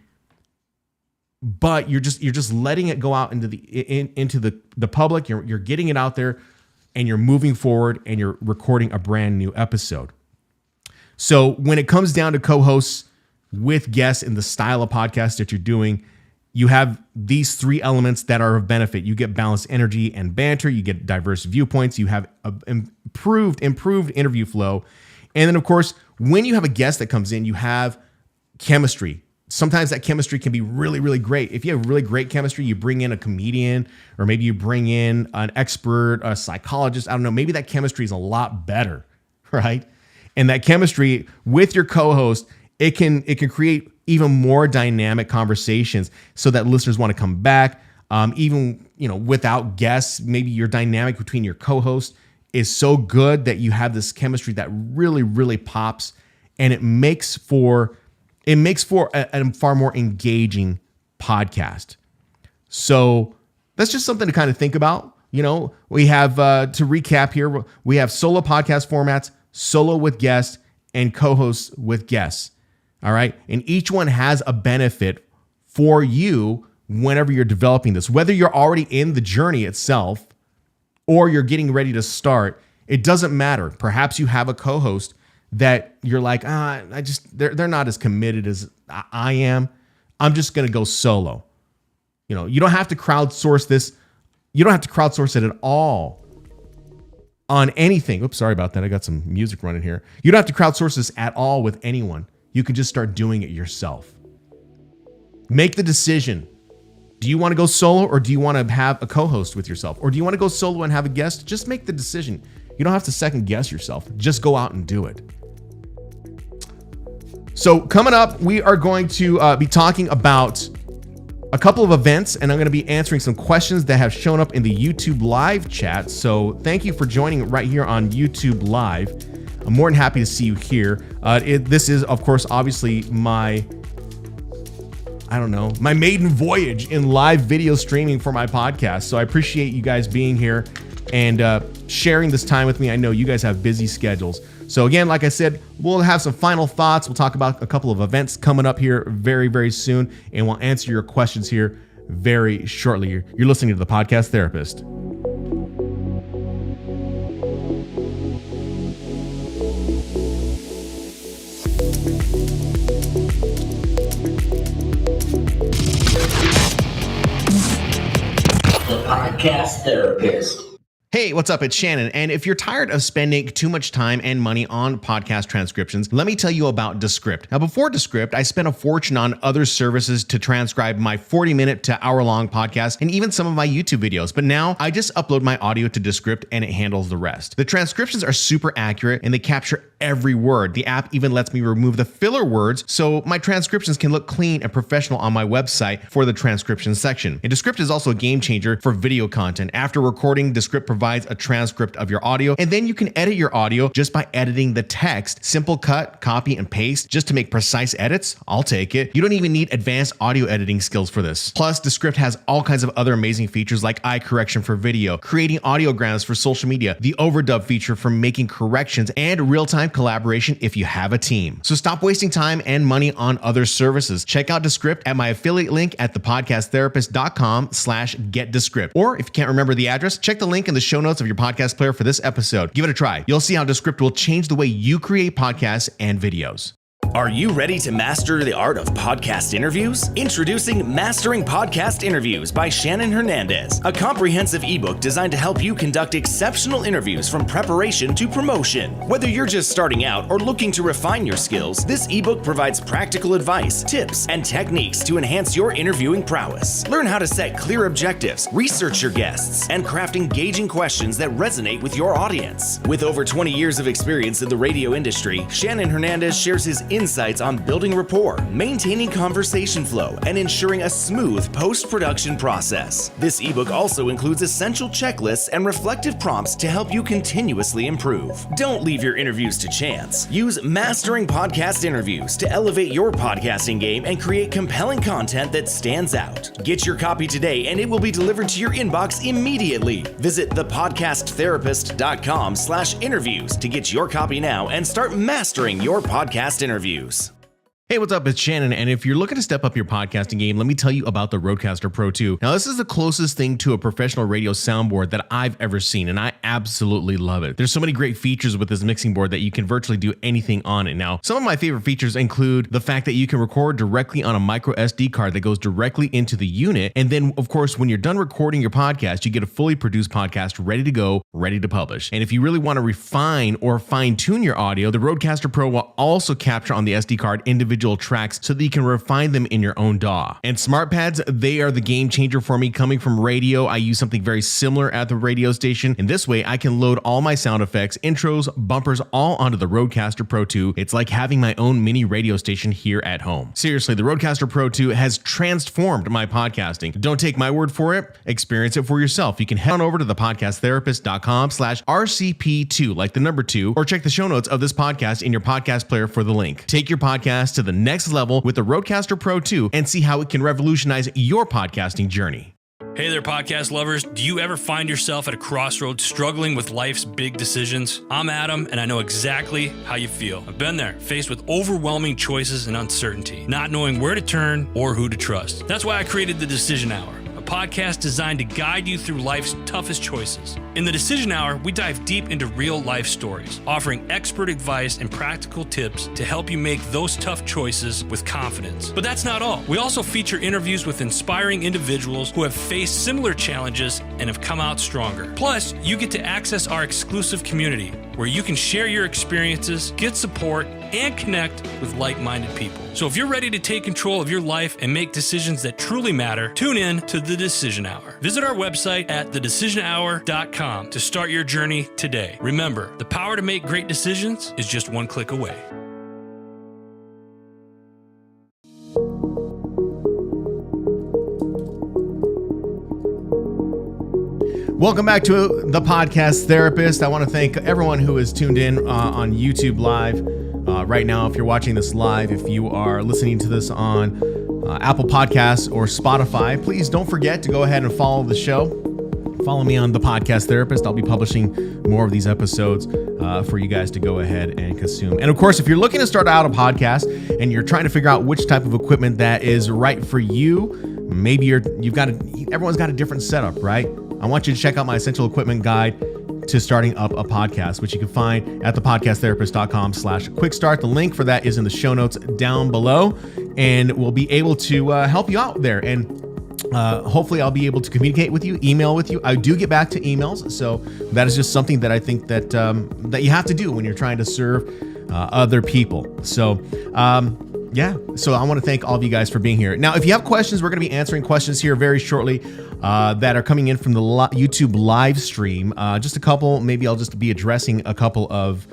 But you're just letting it go out into the public. You're getting it out there, and you're moving forward, and you're recording a brand new episode. So when it comes down to co-hosts with guests in the style of podcast that you're doing, you have these three elements that are of benefit. You get balanced energy and banter. You get diverse viewpoints. You have improved interview flow. And then, of course, when you have a guest that comes in, you have chemistry. Sometimes that chemistry can be really, really great. If you have really great chemistry, you bring in a comedian, or maybe you bring in an expert, a psychologist. I don't know. Maybe that chemistry is a lot better, right? And that chemistry with your co-host, it can create even more dynamic conversations so that listeners want to come back. Even, without guests, maybe your dynamic between your co-host is so good that you have this chemistry that really, really pops, and it makes for a far more engaging podcast. So that's just something to kind of think about. We have, to recap here, we have solo podcast formats, solo with guests, and co-hosts with guests. All right. And each one has a benefit for you whenever you're developing this, whether you're already in the journey itself or you're getting ready to start. It doesn't matter. Perhaps you have a co-host that you're like, they're not as committed as I am. I'm just going to go solo. You don't have to crowdsource this. You don't have to crowdsource it at all on anything. Oops, sorry about that. I got some music running here. You don't have to crowdsource this at all with anyone. You can just start doing it yourself. Make the decision. Do you want to go solo, or do you want to have a co-host with yourself? Or do you want to go solo and have a guest? Just make the decision. You don't have to second guess yourself. Just go out and do it. So coming up, we are going to be talking about a couple of events, and I'm going to be answering some questions that have shown up in the YouTube live chat. So thank you for joining right here on YouTube Live. I'm more than happy to see you here. This is, of course, obviously my maiden voyage in live video streaming for my podcast. So I appreciate you guys being here and sharing this time with me. I know you guys have busy schedules. So again, like I said, we'll have some final thoughts. We'll talk about a couple of events coming up here very, very soon, and we'll answer your questions here very shortly. You're listening to The Podcast Therapist. podcast therapist. Hey, what's up? It's Shannon. And if you're tired of spending too much time and money on podcast transcriptions, let me tell you about Descript. Now, before Descript, I spent a fortune on other services to transcribe my 40-minute to hour-long podcast and even some of my YouTube videos. But now I just upload my audio to Descript and it handles the rest. The transcriptions are super accurate and they capture every word. The app even lets me remove the filler words so my transcriptions can look clean and professional on my website for the transcription section. And Descript is also a game changer for video content. After recording, Descript provides a transcript of your audio, and then you can edit your audio just by editing the text. Simple cut, copy, and paste just to make precise edits. I'll take it. You don't even need advanced audio editing skills for this. Plus, Descript has all kinds of other amazing features like eye correction for video, creating audiograms for social media, the overdub feature for making corrections, and real-time collaboration if you have a team. So stop wasting time and money on other services. Check out Descript at my affiliate link at thepodcasttherapist.com/getdescript. Or if you can't remember the address, check the link in the show notes of your podcast player for this episode. Give it a try. You'll see how Descript will change the way you create podcasts and videos. Are you ready to master the art of podcast interviews? Introducing Mastering Podcast Interviews by Shannon Hernandez, a comprehensive ebook designed to help you conduct exceptional interviews from preparation to promotion. Whether you're just starting out or looking to refine your skills, this ebook provides practical advice, tips, and techniques to enhance your interviewing prowess. Learn how to set clear objectives, research your guests, and craft engaging questions that resonate with your audience. With over 20 years of experience in the radio industry, Shannon Hernandez shares his insights on building rapport, maintaining conversation flow, and ensuring a smooth post-production process. This ebook also includes essential checklists and reflective prompts to help you continuously improve. Don't leave your interviews to chance. Use Mastering Podcast Interviews to elevate your podcasting game and create compelling content that stands out. Get your copy today and it will be delivered to your inbox immediately. Visit thepodcasttherapist.com/interviews to get your copy now and start mastering your podcast interviews. Hey, what's up? It's Shannon, and if you're looking to step up your podcasting game, let me tell you about the Rodecaster Pro 2. Now, this is the closest thing to a professional radio soundboard that I've ever seen, and I absolutely love it. There's so many great features with this mixing board that you can virtually do anything on it. Now, some of my favorite features include the fact that you can record directly on a micro SD card that goes directly into the unit, and then, of course, when you're done recording your podcast, you get a fully produced podcast ready to go, ready to publish. And if you really want to refine or fine-tune your audio, the Rodecaster Pro will also capture on the SD card individual tracks so that you can refine them in your own DAW. And smart pads, they are the game changer for me. Coming from radio, I use something very similar at the radio station. And this way I can load all my sound effects, intros, bumpers, all onto the Rodecaster Pro 2. It's like having my own mini radio station here at home. Seriously, the Rodecaster Pro 2 has transformed my podcasting. Don't take my word for it. Experience it for yourself. You can head on over to thepodcasttherapist.com/RCP2, like the number 2, or check the show notes of this podcast in your podcast player for the link. Take your podcast to the next level with the Rodecaster Pro 2 and see how it can revolutionize your podcasting journey. Hey there, podcast lovers. Do you ever find yourself at a crossroads struggling with life's big decisions? I'm Adam, and I know exactly how you feel. I've been there, faced with overwhelming choices and uncertainty, not knowing where to turn or who to trust. That's why I created the Decision Hour, a podcast designed to guide you through life's toughest choices. In the Decision Hour, we dive deep into real life stories, offering expert advice and practical tips to help you make those tough choices with confidence. But that's not all. We also feature interviews with inspiring individuals who have faced similar challenges and have come out stronger. Plus, you get to access our exclusive community, where you can share your experiences, get support, and connect with like-minded people. So if you're ready to take control of your life and make decisions that truly matter, tune in to The Decision Hour. Visit our website at thedecisionhour.com to start your journey today. Remember, the power to make great decisions is just one click away. Welcome back to the Podcast Therapist. I want to thank everyone who is tuned in on YouTube Live right now. If you're watching this live, if you are listening to this on Apple Podcasts or Spotify, please don't forget to go ahead and follow the show. Follow me on The Podcast Therapist. I'll be publishing more of these episodes for you guys to go ahead and consume. And of course, if you're looking to start out a podcast and you're trying to figure out which type of equipment that is right for you, maybe everyone's got a different setup, right? I want you to check out my essential equipment guide to starting up a podcast, which you can find at thepodcasttherapist.com/quickstart. The link for that is in the show notes down below, and we'll be able to help you out there. And hopefully I'll be able to communicate with you, email with you. I do get back to emails, so that is just something that I think that that you have to do when you're trying to serve other people. So yeah, so I want to thank all of you guys for being here. Now, if you have questions, we're going to be answering questions here very shortly that are coming in from the YouTube live stream. Just a couple, maybe I'll just be addressing a couple of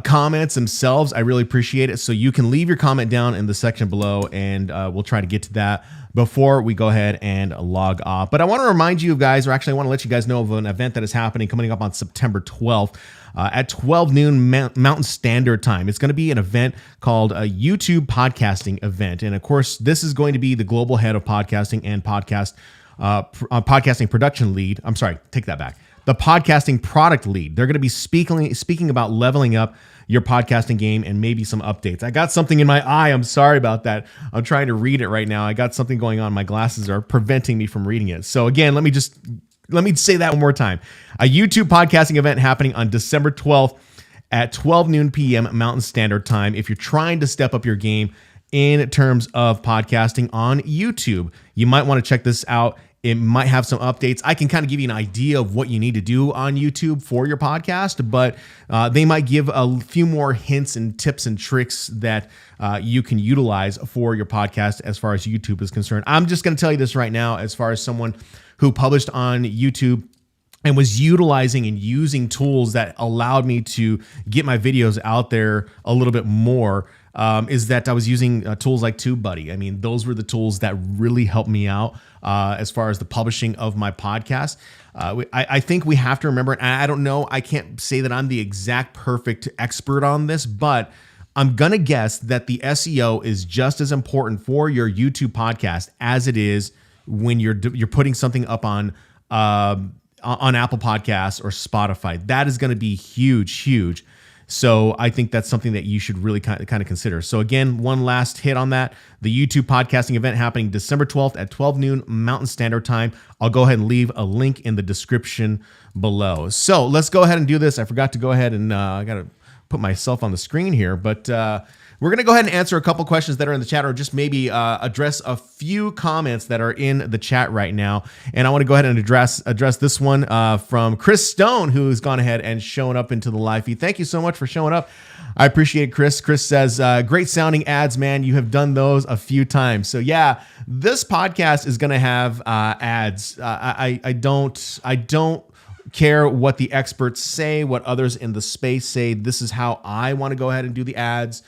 comments themselves. I really appreciate it. So you can leave your comment down in the section below, and we'll try to get to that before we go ahead and log off. But I want to remind you guys, or actually I want to let you guys know of an event that is happening coming up on September 12th at 12 noon Mountain Standard Time. It's going to be an event called a YouTube podcasting event. And of course, this is going to be the global head of podcasting and podcasting production lead. I'm sorry, take that back. The podcasting product lead. They're going to be speaking about leveling up your podcasting game and maybe some updates. I got something in my eye. I'm sorry about that. I'm trying to read it right now. I got something going on. My glasses are preventing me from reading it. So again, let me say that one more time. A YouTube podcasting event happening on December 12th at 12 noon p.m. Mountain Standard Time. If you're trying to step up your game in terms of podcasting on YouTube, you might want to check this out. It might have some updates. I can kind of give you an idea of what you need to do on YouTube for your podcast, but they might give a few more hints and tips and tricks that you can utilize for your podcast as far as YouTube is concerned. I'm just going to tell you this right now, as far as someone who published on YouTube and was utilizing and using tools that allowed me to get my videos out there a little bit more, is that I was using tools like TubeBuddy. I mean, those were the tools that really helped me out as far as the publishing of my podcast. I think we have to remember, and I don't know, I can't say that I'm the exact perfect expert on this, but I'm going to guess that the SEO is just as important for your YouTube podcast as it is when you're putting something up on Apple Podcasts or Spotify. That is going to be huge. So I think that's something that you should really kind of consider. So again, one last hit on that. The YouTube podcasting event happening December 12th at 12 noon Mountain Standard Time. I'll go ahead and leave a link in the description below. So let's go ahead and do this. I forgot to go ahead and I got to put myself on the screen here, but we're going to go ahead and answer a couple questions that are in the chat, or just maybe address a few comments that are in the chat right now. And I want to go ahead and address this one from Chris Stone, who's gone ahead and shown up into the live feed. Thank you so much for showing up. I appreciate it, Chris. Chris says, great sounding ads, man. You have done those a few times. So yeah, this podcast is going to have ads. I don't care what the experts say, what others in the space say. This is how I want to go ahead and do the ads.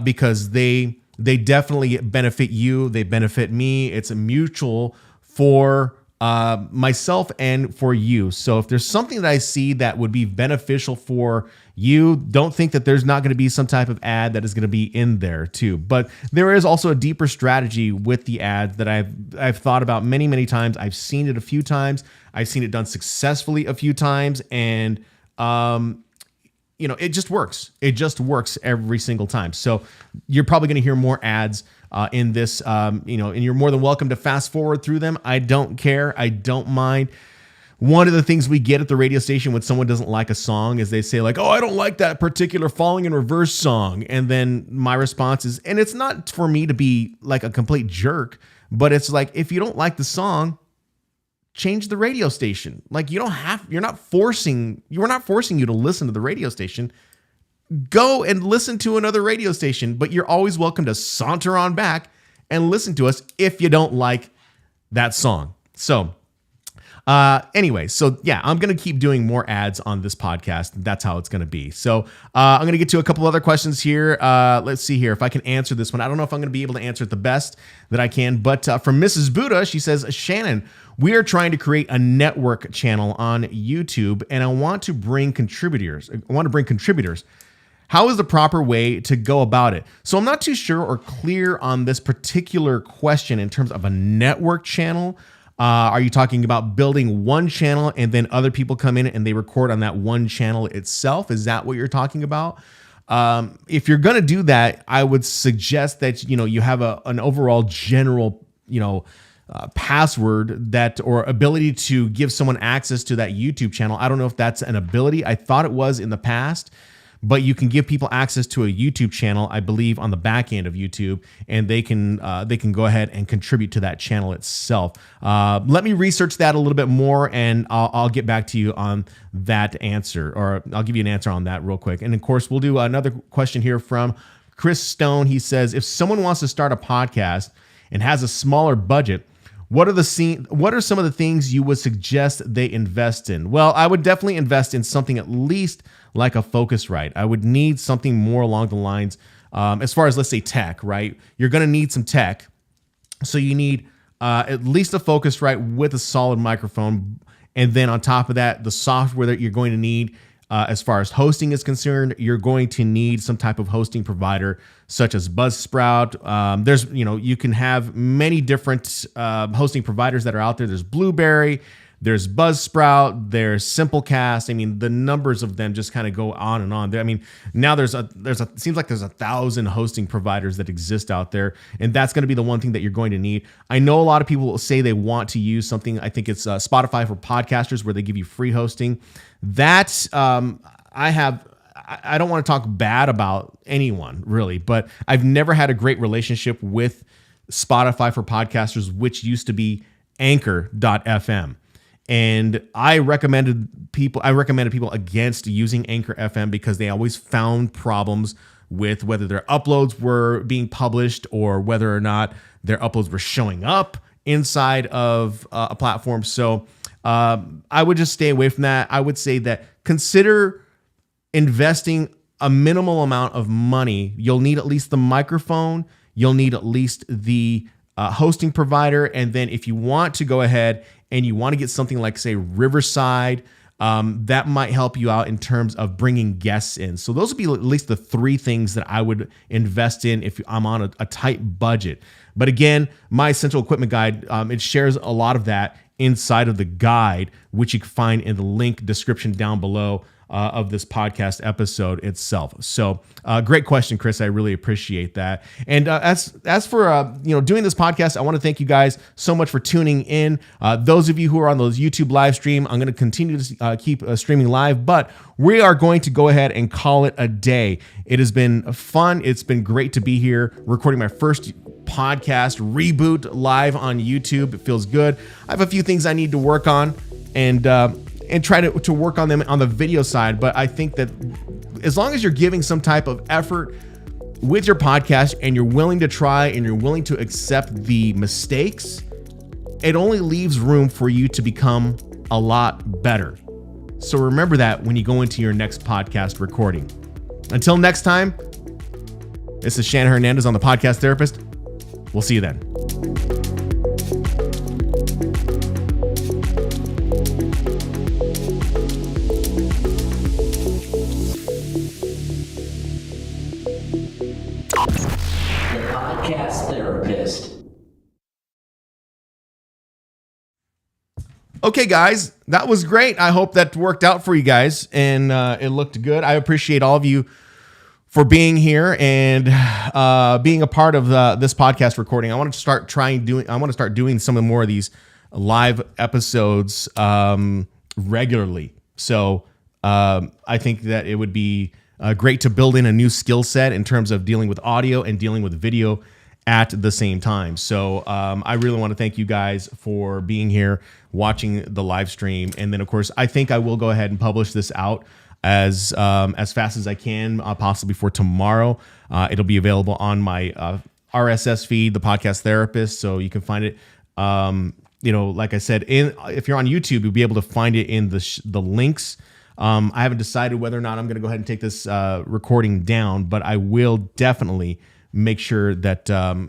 Because they definitely benefit you. They benefit me. It's a mutual for myself and for you. So if there's something that I see that would be beneficial for you, don't think that there's not going to be some type of ad that is going to be in there too. But there is also a deeper strategy with the ads that I've thought about many times. I've seen it a few times. I've seen it done successfully a few times, and it just works. It just works every single time. So you're probably going to hear more ads in this, and you're more than welcome to fast forward through them. I don't care. I don't mind. One of the things we get at the radio station when someone doesn't like a song is they say like, oh, I don't like that particular Falling in Reverse song. And then my response is, and it's not for me to be like a complete jerk, but it's like, if you don't like the song, change the radio station. Like we're not forcing you to listen to the radio station. Go and listen to another radio station, but you're always welcome to saunter on back and listen to us if you don't like that song. So anyway, so yeah, I'm going to keep doing more ads on this podcast. That's how it's going to be. So I'm going to get to a couple other questions here. Let's see here if I can answer this one. I don't know if I'm going to be able to answer it the best that I can, but from Mrs. Buddha, she says, Shannon, we are trying to create a network channel on YouTube, and I want to bring contributors. How is the proper way to go about it? So I'm not too sure or clear on this particular question in terms of a network channel. Are you talking about building one channel and then other people come in and they record on that one channel itself? Is that what you're talking about? If you're going to do that, I would suggest that, you have an overall general, password that, or ability to give someone access to that YouTube channel. I don't know if that's an ability. I thought it was in the past, but you can give people access to a YouTube channel, I believe, on the back end of YouTube, and they can go ahead and contribute to that channel itself. Let me research that a little bit more, and I'll get back to you on that answer, or I'll give you an answer on that real quick. And of course, we'll do another question here from Chris Stone. He says, if someone wants to start a podcast and has a smaller budget, what are some of the things you would suggest they invest in? Well, I would definitely invest in something at least like a Focusrite. I would need something more along the lines, as far as, let's say, tech, right? You're going to need some tech. So you need at least a Focusrite with a solid microphone. And then on top of that, the software that you're going to need, as far as hosting is concerned, you're going to need some type of hosting provider such as Buzzsprout. You can have many different hosting providers that are out there. There's Blueberry, there's Buzzsprout, there's Simplecast. I mean, the numbers of them just kind of go on and on. I mean, now it seems like there's 1,000 hosting providers that exist out there, and that's going to be the one thing that you're going to need. I know a lot of people will say they want to use something. I think it's Spotify for podcasters, where they give you free hosting. That I don't want to talk bad about anyone really, but I've never had a great relationship with Spotify for podcasters, which used to be Anchor.fm. And I recommended people against using Anchor FM because they always found problems with whether their uploads were being published or whether or not their uploads were showing up inside of a platform. So I would just stay away from that. I would say that consider investing a minimal amount of money. You'll need at least the microphone. You'll need at least the hosting provider. And then if you want to go ahead and you want to get something like, say, Riverside, that might help you out in terms of bringing guests in. So those would be at least the three things that I would invest in if I'm on a tight budget. But again, my essential equipment guide, it shares a lot of that inside of the guide, which you can find in the link description down below of this podcast episode itself. So great question, Chris. I really appreciate that. And as for doing this podcast, I want to thank you guys so much for tuning in. Those of you who are on those YouTube live stream, I'm going to continue to keep streaming live, but we are going to go ahead and call it a day. It has been fun. It's been great to be here recording my first podcast reboot live on YouTube. It feels good. I have a few things I need to work on and try to work on them on the video side. But I think that as long as you're giving some type of effort with your podcast and you're willing to try and you're willing to accept the mistakes, it only leaves room for you to become a lot better. So remember that when you go into your next podcast recording. Until next time, this is Shannon Hernandez on The Podcast Therapist. We'll see you then. Podcast Therapist. Okay, guys, that was great. I hope that worked out for you guys, and it looked good. I appreciate all of you for being here and being a part of this podcast recording. I want to start doing some more of these live episodes regularly. So I think that it would be great to build in a new skill set in terms of dealing with audio and dealing with video at the same time. So I really want to thank you guys for being here, watching the live stream. And then, of course, I think I will go ahead and publish this out as fast as I can, possibly for tomorrow. It'll be available on my RSS feed, The Podcast Therapist, so you can find it. Like I said, if you're on YouTube, you'll be able to find it in the links. I haven't decided whether or not I'm going to go ahead and take this recording down, but I will definitely make sure that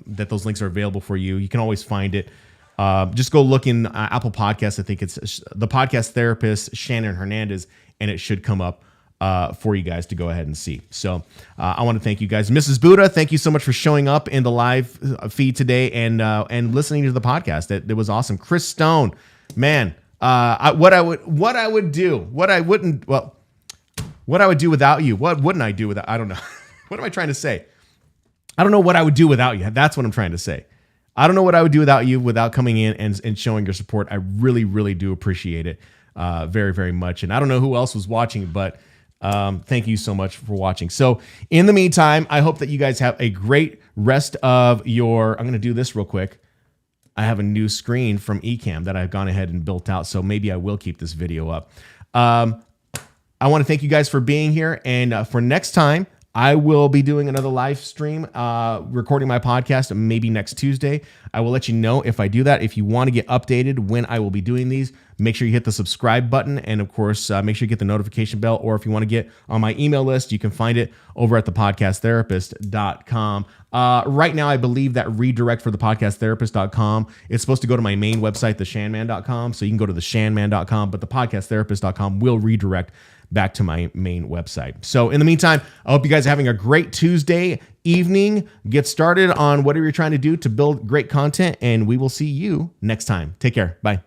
those links are available for you. You can always find it. Just go look in Apple Podcasts. I think it's The Podcast Therapist, Shannon Hernandez, and it should come up for you guys to go ahead and see. So I want to thank you guys. Mrs. Buddha, thank you so much for showing up in the live feed today and listening to the podcast. That was awesome. Chris Stone, man, what I would do without you. What wouldn't I do without? I don't know. What am I trying to say? I don't know what I would do without you. That's what I'm trying to say. I don't know what I would do without you, without coming in and showing your support. I really, really do appreciate it very, very much. And I don't know who else was watching, but Thank you so much for watching. So in the meantime, I hope that you guys have a great rest of your, I'm going to do this real quick. I have a new screen from Ecamm that I've gone ahead and built out. So maybe I will keep this video up. I want to thank you guys for being here. And for next time, I will be doing another live stream, recording my podcast maybe next Tuesday. I will let you know if I do that. If you want to get updated when I will be doing these, make sure you hit the subscribe button. And of course, make sure you get the notification bell. Or if you want to get on my email list, you can find it over at thepodcasttherapist.com. Right now, I believe that redirect for thepodcasttherapist.com, it's supposed to go to my main website, theshanman.com. So you can go to theshanman.com, but thepodcasttherapist.com will redirect back to my main website. So in the meantime, I hope you guys are having a great Tuesday evening. Get started on whatever you're trying to do to build great content, and we will see you next time. Take care. Bye.